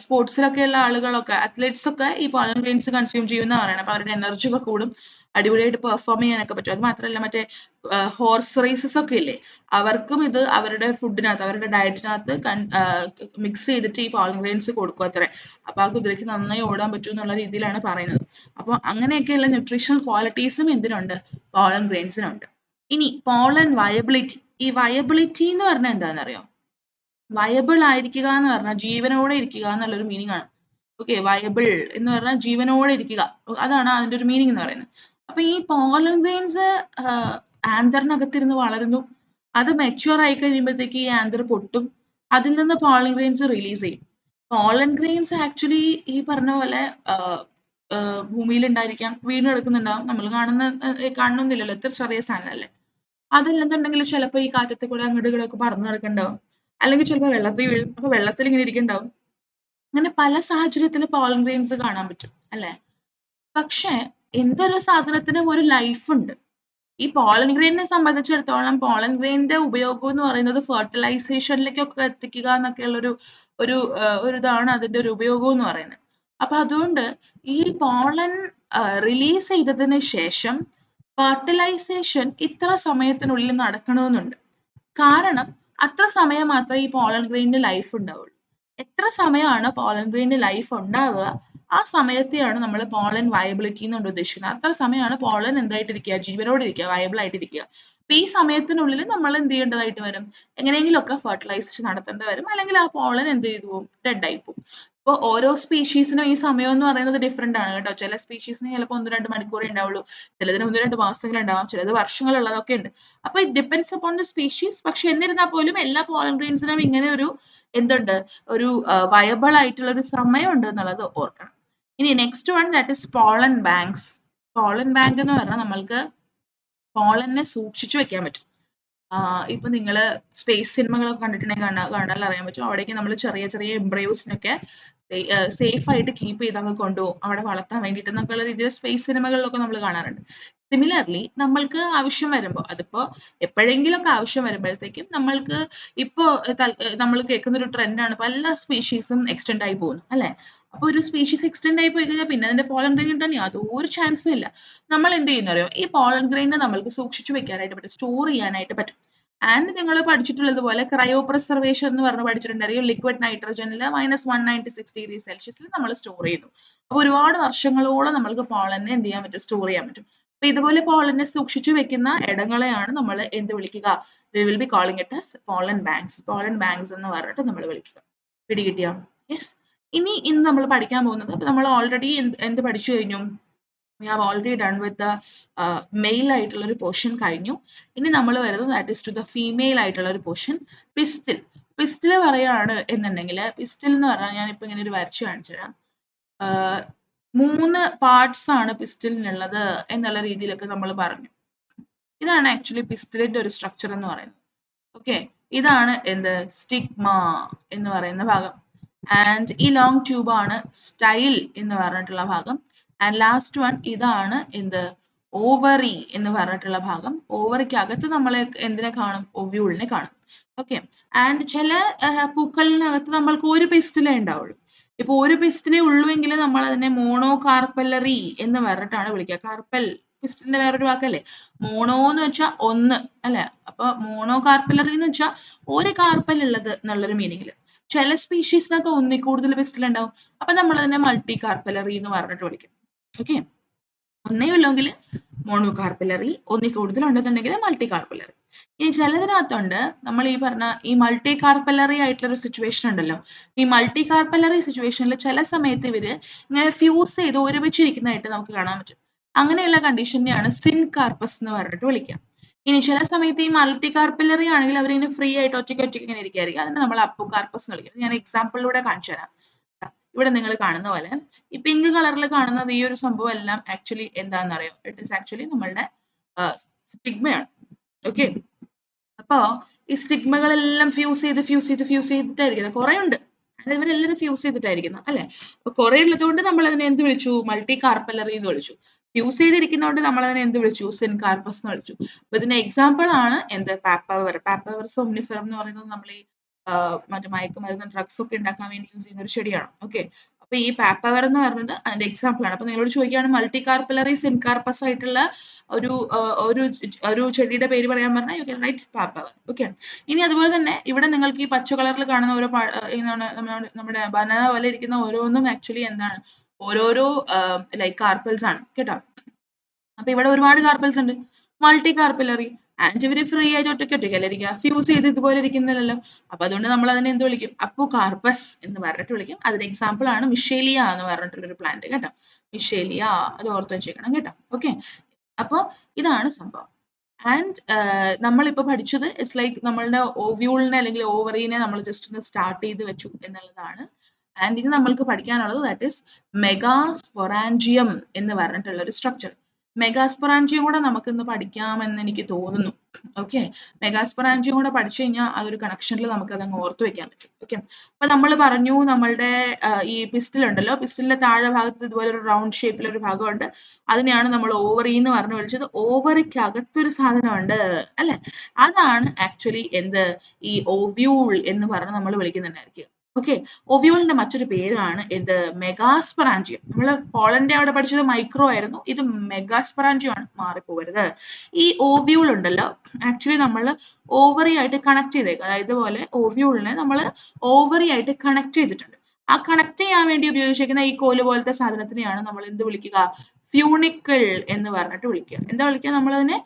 സ്പോർട്സിലൊക്കെയുള്ള ആളുകളൊക്കെ അത്ലറ്റ്സ് ഒക്കെ ഈ പോളൻ ഗ്രെയിൻസ് കൺസ്യൂം ചെയ്യുമെന്ന് പറയണം. അപ്പൊ അവരുടെ എനർജി ഒക്കെ കൂടും, അടിപൊളിയായിട്ട് പെർഫോം ചെയ്യാനൊക്കെ പറ്റും. അത് മാത്രമല്ല, മറ്റേ ഹോർസ് റേസസ് ഒക്കെ ഇല്ലേ, അവർക്കും ഇത് അവരുടെ ഫുഡിനകത്ത്, അവരുടെ ഡയറ്റിനകത്ത് മിക്സ് ചെയ്തിട്ട് ഈ പോളൻ ഗ്രെയിൻസ് കൊടുക്കും അത്രേ. അപ്പൊ ആ കുതിരയ്ക്ക് നന്നായി ഓടാൻ പറ്റും എന്നുള്ള രീതിയിലാണ് പറയുന്നത്. അപ്പോൾ അങ്ങനെയൊക്കെയുള്ള ന്യൂട്രീഷണൽ ക്വാളിറ്റീസും എന്തിനുണ്ട്? പോളൻ ഗ്രെയിൻസിനുണ്ട്. ഇനി പോളൻ വയബിലിറ്റി. ഈ വയബിലിറ്റി എന്ന് പറഞ്ഞാൽ എന്താണെന്നറിയോ? വയബിൾ ആയിരിക്കുക എന്ന് പറഞ്ഞാൽ ജീവനോടെ ഇരിക്കുക എന്നുള്ളൊരു മീനിങ് ആണ്. ഓക്കെ, വയബിൾ എന്ന് പറഞ്ഞാൽ ജീവനോടെ ഇരിക്കുക, അതാണ് അതിന്റെ ഒരു മീനിങ് എന്ന് പറയുന്നത്. അപ്പൊ ഈ പോളൻ ഗ്രെയിൻസ് ആന്തറിനകത്തിരുന്ന് വളരുന്നു. അത് മെച്യൂർ ആയി കഴിയുമ്പോഴത്തേക്ക് ഈ ആന്തർ പൊട്ടും, അതിൽ നിന്ന് പോളൻ ഗ്രെയിൻസ് റിലീസ് ചെയ്യും. പോളൻ ഗ്രെയിൻസ് ആക്ച്വലി ഈ പറഞ്ഞ പോലെ ഭൂമിയിൽ ഉണ്ടായിരിക്കാം, വീണ് കിടക്കുന്നുണ്ടാവും, നമ്മൾ കാണുന്നില്ലല്ലോ, എത്ര ചെറിയ സാധനമല്ലേ. അതല്ലെന്നുണ്ടെങ്കിൽ ചിലപ്പോൾ ഈ കാറ്റത്ത് കൂടെ അങ്ങോട്ട് ഇങ്ങോട്ടൊക്കെ പറന്ന് നടക്കുന്നുണ്ടാവും, അല്ലെങ്കിൽ ചിലപ്പോൾ വെള്ളത്തിൽ വീഴും, അപ്പൊ വെള്ളത്തിൽ ഇങ്ങനെ ഇരിക്കുന്നുണ്ടാവും. അങ്ങനെ പല സാഹചര്യത്തിൽ പോളൻ ഗ്രെയിൻസ് കാണാൻ പറ്റും അല്ലെ. പക്ഷെ എന്തൊരു സാധനത്തിനും ഒരു ലൈഫ് ഉണ്ട്. ഈ പോളൻ ഗ്രെയിനിനെ സംബന്ധിച്ചിടത്തോളം പോളൻ ഗ്രെയിനിന്റെ ഉപയോഗം എന്ന് പറയുന്നത് ഫെർട്ടിലൈസേഷനിലേക്കൊക്കെ എത്തിക്കുക എന്നൊക്കെയുള്ള ഒരു ഇതാണ് അതിന്റെ ഒരു ഉപയോഗം എന്ന് പറയുന്നത്. അപ്പൊ അതുകൊണ്ട് ഈ പോളൻ റിലീസ് ചെയ്തതിന് ശേഷം ഫെർട്ടിലൈസേഷൻ ഇത്ര സമയത്തിനുള്ളിൽ നടക്കണമെന്നുണ്ട്. കാരണം അത്ര സമയം മാത്രമേ ഈ പോളൻ ഗ്രെയിനിന് ലൈഫ് ഉണ്ടാവുള്ളൂ. എത്ര സമയമാണ് പോളൻ ഗ്രെയിനിന് ലൈഫ് ഉണ്ടാവുക, ആ സമയത്തെയാണ് നമ്മൾ പോളൻ വയബിലിറ്റി എന്നുകൊണ്ട് ഉദ്ദേശിക്കുന്നത്. അത്ര സമയമാണ് പോളൻ എന്തായിട്ടിരിക്കുക, ജീവനോടെ ഇരിക്കുക, വയബിൾ ആയിട്ടിരിക്കുക. അപ്പൊ ഈ സമയത്തിനുള്ളിൽ നമ്മൾ എന്ത് ചെയ്യേണ്ടതായിട്ട് വരും? എങ്ങനെയെങ്കിലുമൊക്കെ ഫെർട്ടിലൈസേഷൻ നടത്തേണ്ടി വരും, അല്ലെങ്കിൽ ആ പോളൻ എന്ത് ചെയ്തു പോകും? ഡെഡ് ആയി പോകും. അപ്പോൾ ഓരോ സ്പീഷീസിനും ഈ സമയം എന്ന് പറയുന്നത് ഡിഫറെന്റ് ആണ് കേട്ടോ. ചില സ്പീഷീസിന് ചിലപ്പോൾ 1-2 മണിക്കൂറേ ഉണ്ടാവുള്ളൂ, ചിലതിന് 1-2 മാസങ്ങൾ ഉണ്ടാവാം, ചിലത് വർഷങ്ങളുള്ളതൊക്കെ ഉണ്ട്. അപ്പൊ it depends upon the species. പക്ഷെ എന്നിരുന്നാൽ പോലും എല്ലാ പോളൻ ഗ്രെയിൻസിനും ഇങ്ങനെ ഒരു എന്തുണ്ട്, ഒരു വയബിൾ ആയിട്ടുള്ള ഒരു സമയമുണ്ട് എന്നുള്ളത് ഓർക്കണം. ഇനി next one, that is pollen banks. Pollen bank എന്ന് പറഞ്ഞാൽ നമ്മൾക്ക് പോളനെ സൂക്ഷിച്ചു വെക്കാൻ പറ്റും. ഇപ്പൊ നിങ്ങള് സ്പേസ് സിനിമകളൊക്കെ കണ്ടിട്ടുണ്ടെങ്കിൽ കാണാൻ അറിയാൻ പറ്റും. അവിടേക്ക് നമ്മൾ ചെറിയ ചെറിയ എംബ്രയോസിനൊക്കെ സേഫ് ആയിട്ട് കീപ്പ് ചെയ്ത് അങ്ങ് കൊണ്ടുപോകും, അവിടെ വളർത്താൻ വേണ്ടിയിട്ട് എന്നൊക്കെയുള്ള രീതിയിൽ സ്പേസ് സിനിമകളിലൊക്കെ നമ്മൾ കാണാറുണ്ട്. സിമിലർലി നമ്മൾക്ക് ആവശ്യം വരുമ്പോൾ, അതിപ്പോ എപ്പോഴെങ്കിലുമൊക്കെ ആവശ്യം വരുമ്പോഴത്തേക്കും നമ്മൾക്ക് ഇപ്പോ നമ്മൾ കേൾക്കുന്ന ഒരു ട്രെൻഡാണ് പല സ്പീഷീസും എക്സ്റ്റെൻഡ് ആയി പോകുന്നു അല്ലെ. അപ്പൊ ഒരു സ്പീഷീസ് എക്സ്റ്റെൻഡ് ആയി പോയി കഴിഞ്ഞാൽ പിന്നെ അതിന്റെ പോളൻ ഗ്രെയിൻ കിട്ടാൻ യാതൊരു ചാൻസും ഇല്ല. നമ്മൾ എന്ത് ചെയ്യുന്ന അറിയോ? ഈ പോളൻ ഗ്രെയിനെ നമ്മൾക്ക് സൂക്ഷിച്ചു വെക്കാനായിട്ട് പറ്റും, സ്റ്റോർ ചെയ്യാനായിട്ട് പറ്റും. ആൻഡ് നിങ്ങൾ പഠിച്ചിട്ടുള്ളത് പോലെ ക്രയോ പ്രിസർവേഷൻ എന്ന് പറഞ്ഞ് പഠിച്ചിട്ടുണ്ടായിരിക്കും. ലിക്വിഡ് നൈട്രജനിൽ -196 ഡിഗ്രി സെൽഷ്യസിൽ നമ്മൾ സ്റ്റോർ ചെയ്യുന്നു. അപ്പൊ ഒരുപാട് വർഷങ്ങളോളം നമ്മൾക്ക് പോളനെ എന്ത് ചെയ്യാൻ പറ്റും? സ്റ്റോർ ചെയ്യാൻ പറ്റും. അപ്പൊ ഇതുപോലെ പോളനെ സൂക്ഷിച്ചു വെക്കുന്ന ഇടങ്ങളെയാണ് നമ്മൾ എന്ത് വിളിക്കുക? We will be calling it as pollen banks. Pollen banks എന്ന് പറഞ്ഞിട്ട് നമ്മൾ വിളിക്കുക. പിടികിട്ടിയോ? യെസ്. ഇന്ന് നമ്മൾ പഠിക്കാൻ പോകുന്നത്, നമ്മൾ ഓൾറെഡി എന്ത് പഠിച്ചു കഴിഞ്ഞു? We have already done with the male ആയിട്ടുള്ള ഒരു പോർഷൻ കഴിഞ്ഞു. ഇനി നമ്മൾ വരുന്നത് that is to the female ആയിട്ടുള്ള ഒരു പോർഷൻ, പിസ്റ്റിൽ. പിസ്റ്റിൽ പറയുകയാണ് എന്നുണ്ടെങ്കിൽ, പിസ്റ്റിൽ എന്ന് പറഞ്ഞാൽ ഞാനിപ്പോൾ ഇങ്ങനെ ഒരു വരച്ച് കാണിച്ചു തരാം. 3 പാർട്സ് ആണ് പിസ്റ്റലിനുള്ളത് എന്നുള്ള രീതിയിലൊക്കെ നമ്മൾ പറഞ്ഞു. ഇതാണ് ആക്ച്വലി പിസ്റ്റലിന്റെ ഒരു സ്ട്രക്ചർ എന്ന് പറയുന്നത്. ഓക്കെ, ഇതാണ് എന്ത്? സ്റ്റിഗ്മ എന്ന് പറയുന്ന ഭാഗം. ആൻഡ് ഈ ലോങ് ട്യൂബ് ആണ് സ്റ്റൈൽ എന്ന് പറഞ്ഞിട്ടുള്ള ഭാഗം. ആൻഡ് ലാസ്റ്റ് വൺ ഇതാണ് എന്ത്? ഓവറി എന്ന് പറഞ്ഞിട്ടുള്ള ഭാഗം. ഓവറിക്ക് അകത്ത് നമ്മൾ എന്തിനെ കാണും? ഒവ്യൂളിനെ കാണും. ഓക്കെ. ആൻഡ് ചില പൂക്കളിനകത്ത് നമ്മൾക്ക് ഒരു പിസ്റ്റലേ ഉണ്ടാവുള്ളൂ. ഇപ്പൊ ഒരു പിസ്റ്റലേ ഉള്ളുവെങ്കിൽ നമ്മൾ അതിനെ മോണോകാർപ്പലറി എന്ന് പറഞ്ഞിട്ടാണ് വിളിക്കുക. കാർപ്പൽ പിസ്റ്റലിന്റെ വേറൊരു വാക്കല്ലേ. മോണോ എന്ന് വെച്ചാൽ ഒന്ന് അല്ലെ. അപ്പൊ മോണോകാർപ്പലറി എന്ന് വെച്ചാൽ ഒരു കാർപ്പൽ ഉള്ളത് എന്നുള്ളൊരു മീനിങ്ങിൽ. ചില സ്പീഷീസിനകത്ത് ഒന്നിൽ കൂടുതൽ പിസ്റ്റൽ ഉണ്ടാവും, അപ്പൊ നമ്മൾ അതിനെ മൾട്ടി കാർപ്പലറി എന്ന് പറഞ്ഞിട്ട് വിളിക്കും. ഓക്കെ, ഒന്നേ ഉള്ളെങ്കിൽ മോണോകാർപ്പലറി, ഒന്നിൽ കൂടുതൽ ഉണ്ടെന്നുണ്ടെങ്കിൽ മൾട്ടി കാർപ്പലറി. ഇനി ചിലതിനകത്തുണ്ട് നമ്മൾ ഈ പറഞ്ഞ ഈ മൾട്ടി കാർപ്പലറി ആയിട്ടുള്ള ഒരു സിറ്റുവേഷൻ ഉണ്ടല്ലോ. ഈ മൾട്ടി കാർപ്പലറി സിറ്റുവേഷനിൽ ചില സമയത്ത് ഇവര് ഇങ്ങനെ ഫ്യൂസ് ചെയ്ത് ഒരുമിച്ചിരിക്കുന്നതായിട്ട് നമുക്ക് കാണാൻ പറ്റും. അങ്ങനെയുള്ള കണ്ടീഷനെയാണ് സിൻകാർപ്പസ് എന്ന് പറഞ്ഞിട്ട് വിളിക്കുക. ഇനി ചില സമയത്ത് ഈ മൾട്ടി കാർപ്പലറി ആണെങ്കിൽ അവരിങ്ങനെ ഫ്രീ ആയിട്ട് ഒറ്റയ്ക്ക് ഇങ്ങനെ ഇരിക്കുകയായിരിക്കും, അതിനെ നമ്മൾ അപ്പോകാർപ്പസ് എന്ന് വിളിക്കും. ഞാൻ എക്സാമ്പിളിലൂടെ കാണിച്ചു തരാം. ഇവിടെ നിങ്ങൾ കാണുന്ന പോലെ ഈ പിങ്ക് കളറിൽ കാണുന്നത് ഈ ഒരു സംഭവം എല്ലാം ആക്ച്വലി എന്താണെന്നറിയോ? ഇറ്റ് ഈസ് ആക്ച്വലി നമ്മളുടെ സ്റ്റിഗ്മയാണ്. ഓക്കെ, അപ്പോ ഈ സ്റ്റിഗ്മകളെല്ലാം ഫ്യൂസ് ചെയ്തിട്ടായിരിക്കുന്നത്. കുറെ ഉണ്ട്, അത് ഇവരെല്ലാവരും ഫ്യൂസ് ചെയ്തിട്ടായിരിക്കുന്നത് അല്ലെ. അപ്പൊ കുറെ ഉള്ളതുകൊണ്ട് നമ്മൾ അതിനെ എന്ത് വിളിച്ചു? മൾട്ടി കാർപ്പലറി എന്ന് വിളിച്ചു. ഫ്യൂസ് ചെയ്തിരിക്കുന്നതുകൊണ്ട് നമ്മൾ അതിനെ എന്ത് വിളിച്ചു? സിൻകാർപ്പസ് എന്ന് വിളിച്ചു. അപ്പൊ ഇതിന്റെ എക്സാമ്പിൾ ആണ് എന്ത്? പാപ്പവർ. പാപ്പവർ സോംനിഫെറം എന്ന് പറയുന്നത് നമ്മൾ ഈ മറ്റേ മയക്കുമരുന്ന് ഡ്രഗ്സ് ഒക്കെ ഉണ്ടാക്കാൻ വേണ്ടി യൂസ് ചെയ്യുന്ന ഒരു ചെടിയാണ്. ഓക്കെ. അപ്പൊ ഈ പാപ്പവർ എന്ന് പറയുന്നത് അതിന്റെ എക്സാമ്പിൾ ആണ്. അപ്പൊ നിങ്ങളോട് ചോദിക്കുകയാണ് മൾട്ടി കാർപ്പലറി സിൻകാർപ്പസ് ആയിട്ടുള്ള ഒരു ഒരു ചെടിയുടെ പേര് പറയാൻ പറഞ്ഞാൽ യു ക്യാൻ റൈറ്റ് പാപ്പവർ. ഓക്കെ. ഇനി അതുപോലെ തന്നെ ഇവിടെ നിങ്ങൾക്ക് ഈ പച്ച കളറിൽ കാണുന്ന ഓരോ നമ്മുടെ ബനാന പോലെ ഇരിക്കുന്ന ഓരോന്നും ആക്ച്വലി എന്താണ് ഓരോരോ ലൈക്ക് കാർപ്പൽസ് ആണ് കേട്ടോ. അപ്പൊ ഇവിടെ ഒരുപാട് കാർപ്പൽസ് ഉണ്ട്. മൾട്ടി കാർപ്പലറി ആൻഡ് ഇവര് ഫ്രീ ആയിട്ട് ഒറ്റയ്ക്കല്ലേ ഇരിക്കുക, ഫ്യൂസ് ചെയ്ത് ഇതുപോലെ ഇരിക്കുന്നില്ലല്ലോ. അപ്പൊ അതുകൊണ്ട് നമ്മൾ അതിനെ എന്ത് വിളിക്കും? അപ്പോ കാർപ്പസ് എന്ന് പറഞ്ഞിട്ട് വിളിക്കും. അതിന് എക്സാമ്പിൾ ആണ് മിഷേലിയ എന്ന് പറഞ്ഞിട്ടുള്ളൊരു പ്ലാന്റ് കേട്ടോ. മിഷേലിയ, അത് ഓർത്ത് വെച്ചേക്കണം കേട്ടോ. ഓക്കെ. അപ്പൊ ഇതാണ് സംഭവം. ആൻഡ് നമ്മളിപ്പോ പഠിച്ചത് ഇറ്റ്സ് ലൈക്ക് നമ്മളുടെ ഓവ്യൂളിനെ അല്ലെങ്കിൽ ഓവറീനെ നമ്മൾ ജസ്റ്റ് ഒന്ന് സ്റ്റാർട്ട് ചെയ്ത് വെച്ചു എന്നുള്ളതാണ്. ആൻഡ് ഇനി നമ്മൾക്ക് പഠിക്കാനുള്ളത് ദാറ്റ് ഈസ് മെഗാസ്പൊറാൻജിയം എന്ന് പറഞ്ഞിട്ടുള്ള ഒരു സ്ട്രക്ചർ. മെഗാസ്പൊറാൻജിയം കൂടെ നമുക്ക് ഇന്ന് പഠിക്കാമെന്ന് എനിക്ക് തോന്നുന്നു. ഓക്കെ. മെഗാസ്പൊറാൻജിയം കൂടെ പഠിച്ചു കഴിഞ്ഞാൽ അതൊരു കണക്ഷനിൽ നമുക്ക് അതങ്ങ് ഓർത്ത് വെക്കാൻ പറ്റും. ഓക്കെ. അപ്പൊ നമ്മൾ പറഞ്ഞു നമ്മളുടെ ഈ പിസ്റ്റൽ ഉണ്ടല്ലോ, പിസ്റ്റലിന്റെ താഴെ ഭാഗത്ത് ഇതുപോലെ ഒരു റൗണ്ട് ഷേപ്പിൽ ഒരു ഭാഗമുണ്ട്. അതിനെയാണ് നമ്മൾ ഓവറി എന്ന് പറഞ്ഞു വിളിച്ചത്. ഓവറിക്ക് അകത്തൊരു സാധനമുണ്ട് അല്ലെ, അതാണ് ആക്ച്വലി എന്ത് ഈ ഓവ്യൂൾ എന്ന് പറഞ്ഞ് നമ്മൾ വിളിക്കുന്നുണ്ടായിരിക്കും. ഓക്കെ. ഓവ്യൂളിന്റെ മറ്റൊരു പേരാണ് ഇത് മെഗാസ്പൊറാൻജിയം. നമ്മൾ പോളന്റെ അവിടെ പഠിച്ചത് മൈക്രോ ആയിരുന്നു, ഇത് മെഗാസ്പൊറാൻജിയം ആണ്, മാറിപ്പോകരുത്. ഈ ഓവ്യൂൾ ഉണ്ടല്ലോ ആക്ച്വലി നമ്മൾ ഓവറി ആയിട്ട് കണക്ട് ചെയ്തേക്കുക. അതായത് ഇതുപോലെ ഓവ്യൂളിനെ നമ്മൾ ഓവറി ആയിട്ട് കണക്ട് ചെയ്തിട്ടുണ്ട്. ആ കണക്ട് ചെയ്യാൻ വേണ്ടി ഉപയോഗിച്ചിരിക്കുന്ന ഈ കോല് പോലത്തെ സാധനത്തിനെയാണ് നമ്മൾ എന്ത് വിളിക്കുക? ഫ്യൂണിക്കിൾ എന്ന് പറഞ്ഞിട്ട് വിളിക്കുക. എന്താ വിളിക്കുക? നമ്മളതിനെ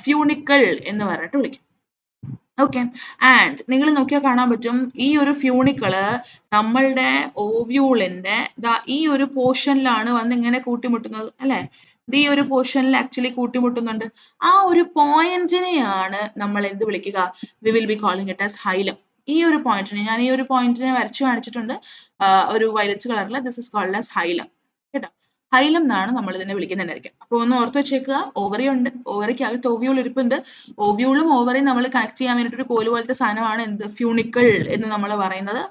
ഫ്യൂണിക്കിൾ എന്ന് പറഞ്ഞിട്ട് വിളിക്കും. ഓക്കെ. ആൻഡ് നിങ്ങൾ നോക്കിയാൽ കാണാൻ പറ്റും ഈ ഒരു ഫ്യൂണിക്കിള് നമ്മളുടെ ഓവ്യൂളിന്റെ ഈ ഒരു പോർഷനിലാണ് വന്ന് ഇങ്ങനെ കൂട്ടിമുട്ടുന്നത് അല്ലെ. ഈ ഒരു പോർഷനിൽ ആക്ച്വലി കൂട്ടിമുട്ടുന്നുണ്ട്. ആ ഒരു പോയിന്റിനെയാണ് നമ്മൾ എന്ത് വിളിക്കുക? We will be calling it as ഹൈലം. ഈ ഒരു പോയിന്റിനെ ഞാൻ ഈ ഒരു പോയിന്റിനെ വരച്ചു കാണിച്ചിട്ടുണ്ട് ഒരു വയലറ്റ് കളറിൽ. This is called as hilum കേട്ടോ. ഹൈലം എന്നാണ് നമ്മൾ ഇതിനെ വിളിക്കുന്നുണ്ടായിരിക്കും. അപ്പൊ ഒന്ന് ഓർത്ത് വെച്ചേക്കുക, ഓവറി ഉണ്ട്, ഓവറിക്കകത്ത് ഓവ്യൂൾ ഇരിപ്പുണ്ട്. ഓവ്യൂളും ഓവറിയും നമ്മൾ കണക്ട് ചെയ്യാൻ വേണ്ടിയിട്ട് ഒരു കോല് പോലത്തെ സാധനമാണ് എന്ത് ഫ്യൂണിക്കിൾ എന്ന് നമ്മൾ പറയുന്നത്.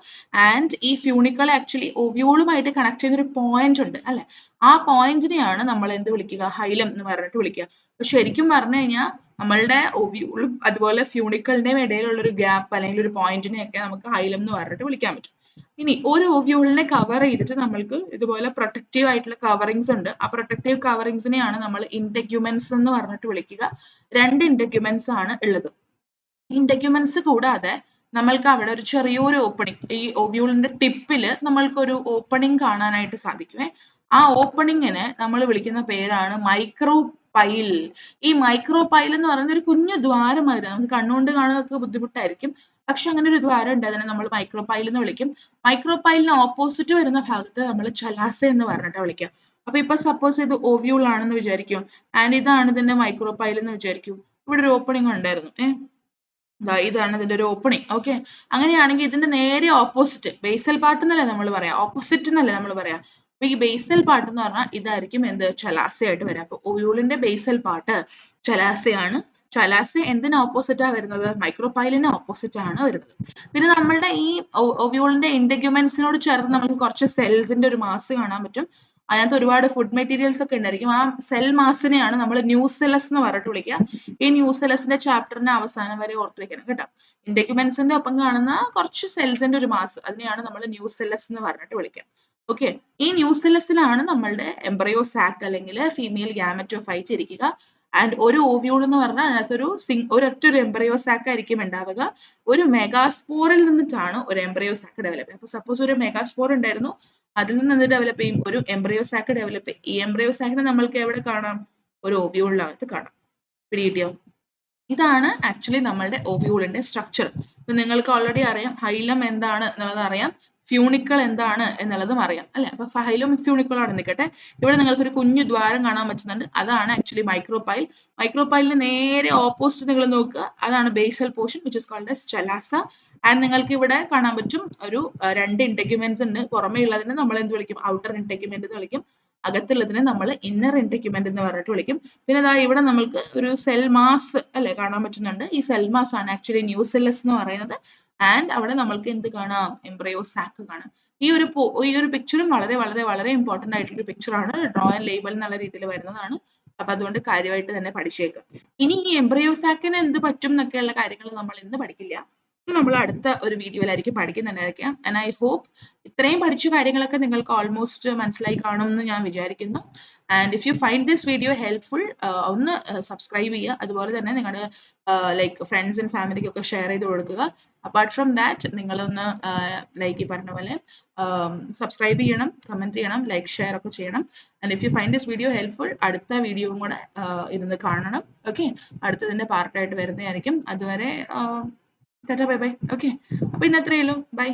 ആൻഡ് ഈ ഫ്യൂണിക്കിൾ ആക്ച്വലി ഓവ്യൂളുമായിട്ട് കണക്ട് ചെയ്യുന്ന ഒരു പോയിന്റ് ഉണ്ട് അല്ലെ, ആ പോയിന്റിനെയാണ് നമ്മൾ എന്ത് വിളിക്കുക? ഹൈലം എന്ന് പറഞ്ഞിട്ട് വിളിക്കുക. അപ്പൊ ശരിക്കും പറഞ്ഞു കഴിഞ്ഞാൽ നമ്മളുടെ ഓവ്യൂളും അതുപോലെ ഫ്യൂണിക്കിളിന്റെയും ഇടയിലുള്ള ഒരു ഗ്യാപ്പ് അല്ലെങ്കിൽ ഒരു പോയിന്റിനെയൊക്കെ നമുക്ക് ഹൈലം എന്ന് പറഞ്ഞിട്ട് വിളിക്കാൻ പറ്റും. ഇനി ഒരു ഓവ്യൂളിനെ കവർ ചെയ്തിട്ട് നമ്മൾക്ക് ഇതുപോലെ പ്രൊട്ടക്റ്റീവ് ആയിട്ടുള്ള കവറിങ്സ് ഉണ്ട്. ആ പ്രൊട്ടക്റ്റീവ് കവറിങ്സിനെയാണ് നമ്മൾ ഇന്റഗ്യുമെന്റ്സ് എന്ന് പറഞ്ഞിട്ട് വിളിക്കുക. 2 ഇന്റഗ്യുമെന്റ്സ് ആണ് ഉള്ളത്. ഇന്റഗ്യുമെന്റ്സ് കൂടാതെ നമ്മൾക്ക് അവിടെ ഒരു ചെറിയൊരു ഓപ്പണിംഗ്, ഈ ഓവ്യൂളിന്റെ ടിപ്പില് നമ്മൾക്കൊരു ഓപ്പണിംഗ് കാണാനായിട്ട് സാധിക്കുമേ. ആ ഓപ്പണിങ്ങിനെ നമ്മൾ വിളിക്കുന്ന പേരാണ് മൈക്രോ പൈൽ. ഈ മൈക്രോ പൈൽ എന്ന് പറയുന്നത് ഒരു കുഞ്ഞു ദ്വാരം മാതിരി, നമുക്ക് കണ്ണുകൊണ്ട് കാണുന്നതൊക്കെ ബുദ്ധിമുട്ടായിരിക്കും, പക്ഷെ അങ്ങനെ ഒരു ദ്വാരം ഉണ്ട്, അതിനെ നമ്മൾ മൈക്രോ പൈൽ എന്ന് വിളിക്കും. മൈക്രോ പൈലിന് ഓപ്പോസിറ്റ് വരുന്ന ഭാഗത്ത് നമ്മൾ ചലാസ എന്ന് പറഞ്ഞിട്ട് വിളിക്കാം. അപ്പൊ ഇപ്പൊ സപ്പോസ് ഇത് ഓവ്യൂൾ ആണെന്ന് വിചാരിക്കും, ആൻഡ് ഇതാണ് ഇതിന്റെ മൈക്രോ പൈൽ എന്ന് വിചാരിക്കും. ഇവിടെ ഒരു ഓപ്പണിംഗ് ഉണ്ടായിരുന്നു ഇതാണ് ഇതിന്റെ ഒരു ഓപ്പണിംഗ്. ഓക്കെ. അങ്ങനെയാണെങ്കിൽ ഇതിന്റെ നേരെ ഓപ്പോസിറ്റ് ബേസൽ പാർട്ട് എന്നല്ലേ നമ്മൾ പറയാ, ഓപ്പോസിറ്റ് എന്നല്ലേ നമ്മൾ പറയാ. അപ്പൊ ഈ ബേസൽ പാർട്ട് എന്ന് പറഞ്ഞാൽ ഇതായിരിക്കും എന്ത് ചലാസയായിട്ട് വരാം. അപ്പൊ ഓവ്യൂളിന്റെ ബേസൽ പാർട്ട് ചലാസയാണ്. ചലാസ എന്തിന് ഓപ്പോസിറ്റാ വരുന്നത്? മൈക്രോപൈലിന് ഓപ്പോസിറ്റ് ആണ് വരുന്നത്. പിന്നെ നമ്മളുടെ ഈ ഓവ്യൂളിന്റെ ഇന്റഗ്യുമെന്റ്സിനോട് ചേർന്ന് നമുക്ക് കുറച്ച് സെൽസിന്റെ ഒരു മാസ് കാണാൻ പറ്റും. അതിനകത്ത് ഒരുപാട് ഫുഡ് മെറ്റീരിയൽസ് ഒക്കെ ഉണ്ടായിരിക്കും. ആ സെൽ മാസിനെയാണ് നമ്മൾ ന്യൂസെലസ് എന്ന് പറഞ്ഞിട്ട് വിളിക്കുക. ഈ ന്യൂസെലസിന്റെ ചാപ്റ്ററിന്റെ അവസാനം വരെ ഓർത്ത് വെക്കണം കേട്ടോ. ഇന്റഗ്യുമെന്റ്സിന്റെ ഒപ്പം കാണുന്ന കുറച്ച് സെൽസിന്റെ ഒരു മാസ്, അതിനെയാണ് നമ്മൾ ന്യൂസെലസ് എന്ന് പറഞ്ഞിട്ട് വിളിക്കുക. ഓക്കെ. ഈ ന്യൂസെലസിലാണ് നമ്മളുടെ എംബ്രയോ സാക്ക് അല്ലെങ്കിൽ ഫീമെയിൽ ഗാമറ്റോഫൈറ്റ് ഇരിക്കുക. ആൻഡ് ഒരു ഓവ്യൂൾ എന്ന് പറഞ്ഞാൽ അതിനകത്തൊരു ഒരൊറ്റ ഒരു എംബ്രയോ സാക്ക് ആയിരിക്കും ഉണ്ടാവുക. ഒരു മെഗാസ്പോറിൽ നിന്നിട്ടാണ് ഒരു എംബ്രയോ സാക്ക് ഡെവലപ്പ് ചെയ്യുക. അപ്പൊ സപ്പോസ് ഒരു മെഗാസ്പോർ ഉണ്ടായിരുന്നു, അതിൽ നിന്ന് എന്ത് ഡെവലപ്പ് ചെയ്യും? ഒരു എംബ്രയോ സാക്ക് ഡെവലപ്പ് ചെയ്യും. ഈ എംബ്രയോ സാക്കിനെ നമ്മൾക്ക് എവിടെ കാണാം? ഒരു ഓവ്യൂളിനകത്ത് കാണാം. പിടികിട്ടിയോ? ഇതാണ് ആക്ച്വലി നമ്മളുടെ ഓവ്യൂളിന്റെ സ്ട്രക്ചർ. ഇപ്പൊ നിങ്ങൾക്ക് ഓൾറെഡി അറിയാം ഹൈലം എന്താണ് എന്നുള്ളത് അറിയാം, ഫ്യൂണിക്കിൾ എന്താണ് എന്നുള്ളതും അറിയാം അല്ലെ. അപ്പൊ ഹൈലും ഫ്യൂണിക്കിളും അവിടെ നിൽക്കട്ടെ. ഇവിടെ നിങ്ങൾക്ക് ഒരു കുഞ്ഞു ദ്വാരം കാണാൻ പറ്റുന്നുണ്ട്, അതാണ് ആക്ച്വലി മൈക്രോപൈൽ. മൈക്രോപൈലിന് നേരെ ഓപ്പോസിറ്റ് നിങ്ങൾ നോക്കുക, അതാണ് basal portion which is called as chalaza. And നിങ്ങൾക്ക് ഇവിടെ കാണാൻ പറ്റും ഒരു 2 ഇന്റഗ്യുമെന്റ്സ് ഉണ്ട്. പുറമേ ഉള്ളതിനെ നമ്മൾ എന്ത് വിളിക്കും? ഔട്ടർ ഇന്റഗ്യുമെന്റ് എന്ന് വിളിക്കും. അകത്തുള്ളതിനെ നമ്മൾ ഇന്നർ ഇന്റഗ്യുമെന്റ് എന്ന് പറഞ്ഞിട്ട് വിളിക്കും. പിന്നെ ദാ ഇവിടെ നമ്മൾക്ക് ഒരു സെൽ മാസ് അല്ലെ കാണാൻ പറ്റുന്നുണ്ട്. ഈ സെൽ മാസ് ആണ് ആക്ച്വലി ന്യൂസെല്ലസ് എന്ന് പറയുന്നത്. ആൻഡ് അവിടെ നമ്മൾക്ക് എന്ത് കാണാം? എംബ്രയോ സാക്ക് കാണാം. ഈ ഒരു പിക്ചറും വളരെ വളരെ വളരെ ഇമ്പോർട്ടന്റ് ആയിട്ടുള്ള ഒരു പിക്ചറാണ്. ഡ്രോ ആൻഡ് ലേബൽ എന്നുള്ള രീതിയിൽ വരുന്നതാണ്. അപ്പൊ അതുകൊണ്ട് കാര്യമായിട്ട് തന്നെ പഠിച്ചേക്കുക. ഇനി ഈ എംബ്രയോ സാക്കിന് എന്ത് പറ്റും എന്നൊക്കെയുള്ള കാര്യങ്ങൾ നമ്മൾ ഇന്ന് പഠിക്കില്ല. നമ്മൾ അടുത്ത ഒരു വീഡിയോയിലായിരിക്കും പഠിക്കുന്നുണ്ടായിരിക്കാം. ആൻഡ് ഐ ഹോപ്പ് ഇത്രയും പഠിച്ച കാര്യങ്ങളൊക്കെ നിങ്ങൾക്ക് ഓൾമോസ്റ്റ് മനസ്സിലായി കാണും എന്ന് ഞാൻ വിചാരിക്കുന്നു. And if you find this video helpful ഒന്ന് സബ്സ്ക്രൈബ് ചെയ്യുക. അതുപോലെ തന്നെ നിങ്ങളുടെ ലൈക്ക് ഫ്രണ്ട്സ് ആൻഡ് ഫാമിലിക്കൊക്കെ ഷെയർ ചെയ്ത് കൊടുക്കുക. അപ്പാർട്ട് ഫ്രം ദാറ്റ് നിങ്ങളൊന്ന് ലൈക്ക് ഈ പറഞ്ഞ പോലെ സബ്സ്ക്രൈബ് ചെയ്യണം, കമൻറ്റ് ചെയ്യണം, ലൈക്ക് ഷെയർ ഒക്കെ ചെയ്യണം. And if you find this video helpful അടുത്ത വീഡിയോയും കൂടെ ഇരുന്ന് കാണണം. ഓക്കെ, അടുത്തതിൻ്റെ പാർട്ടായിട്ട് വരുന്നതായിരിക്കും. അതുവരെ ടാറ്റ ബൈ ബൈ. ഓക്കെ, അപ്പോൾ ഇന്ന് അത്രയേ ഉള്ളൂ. ബൈ.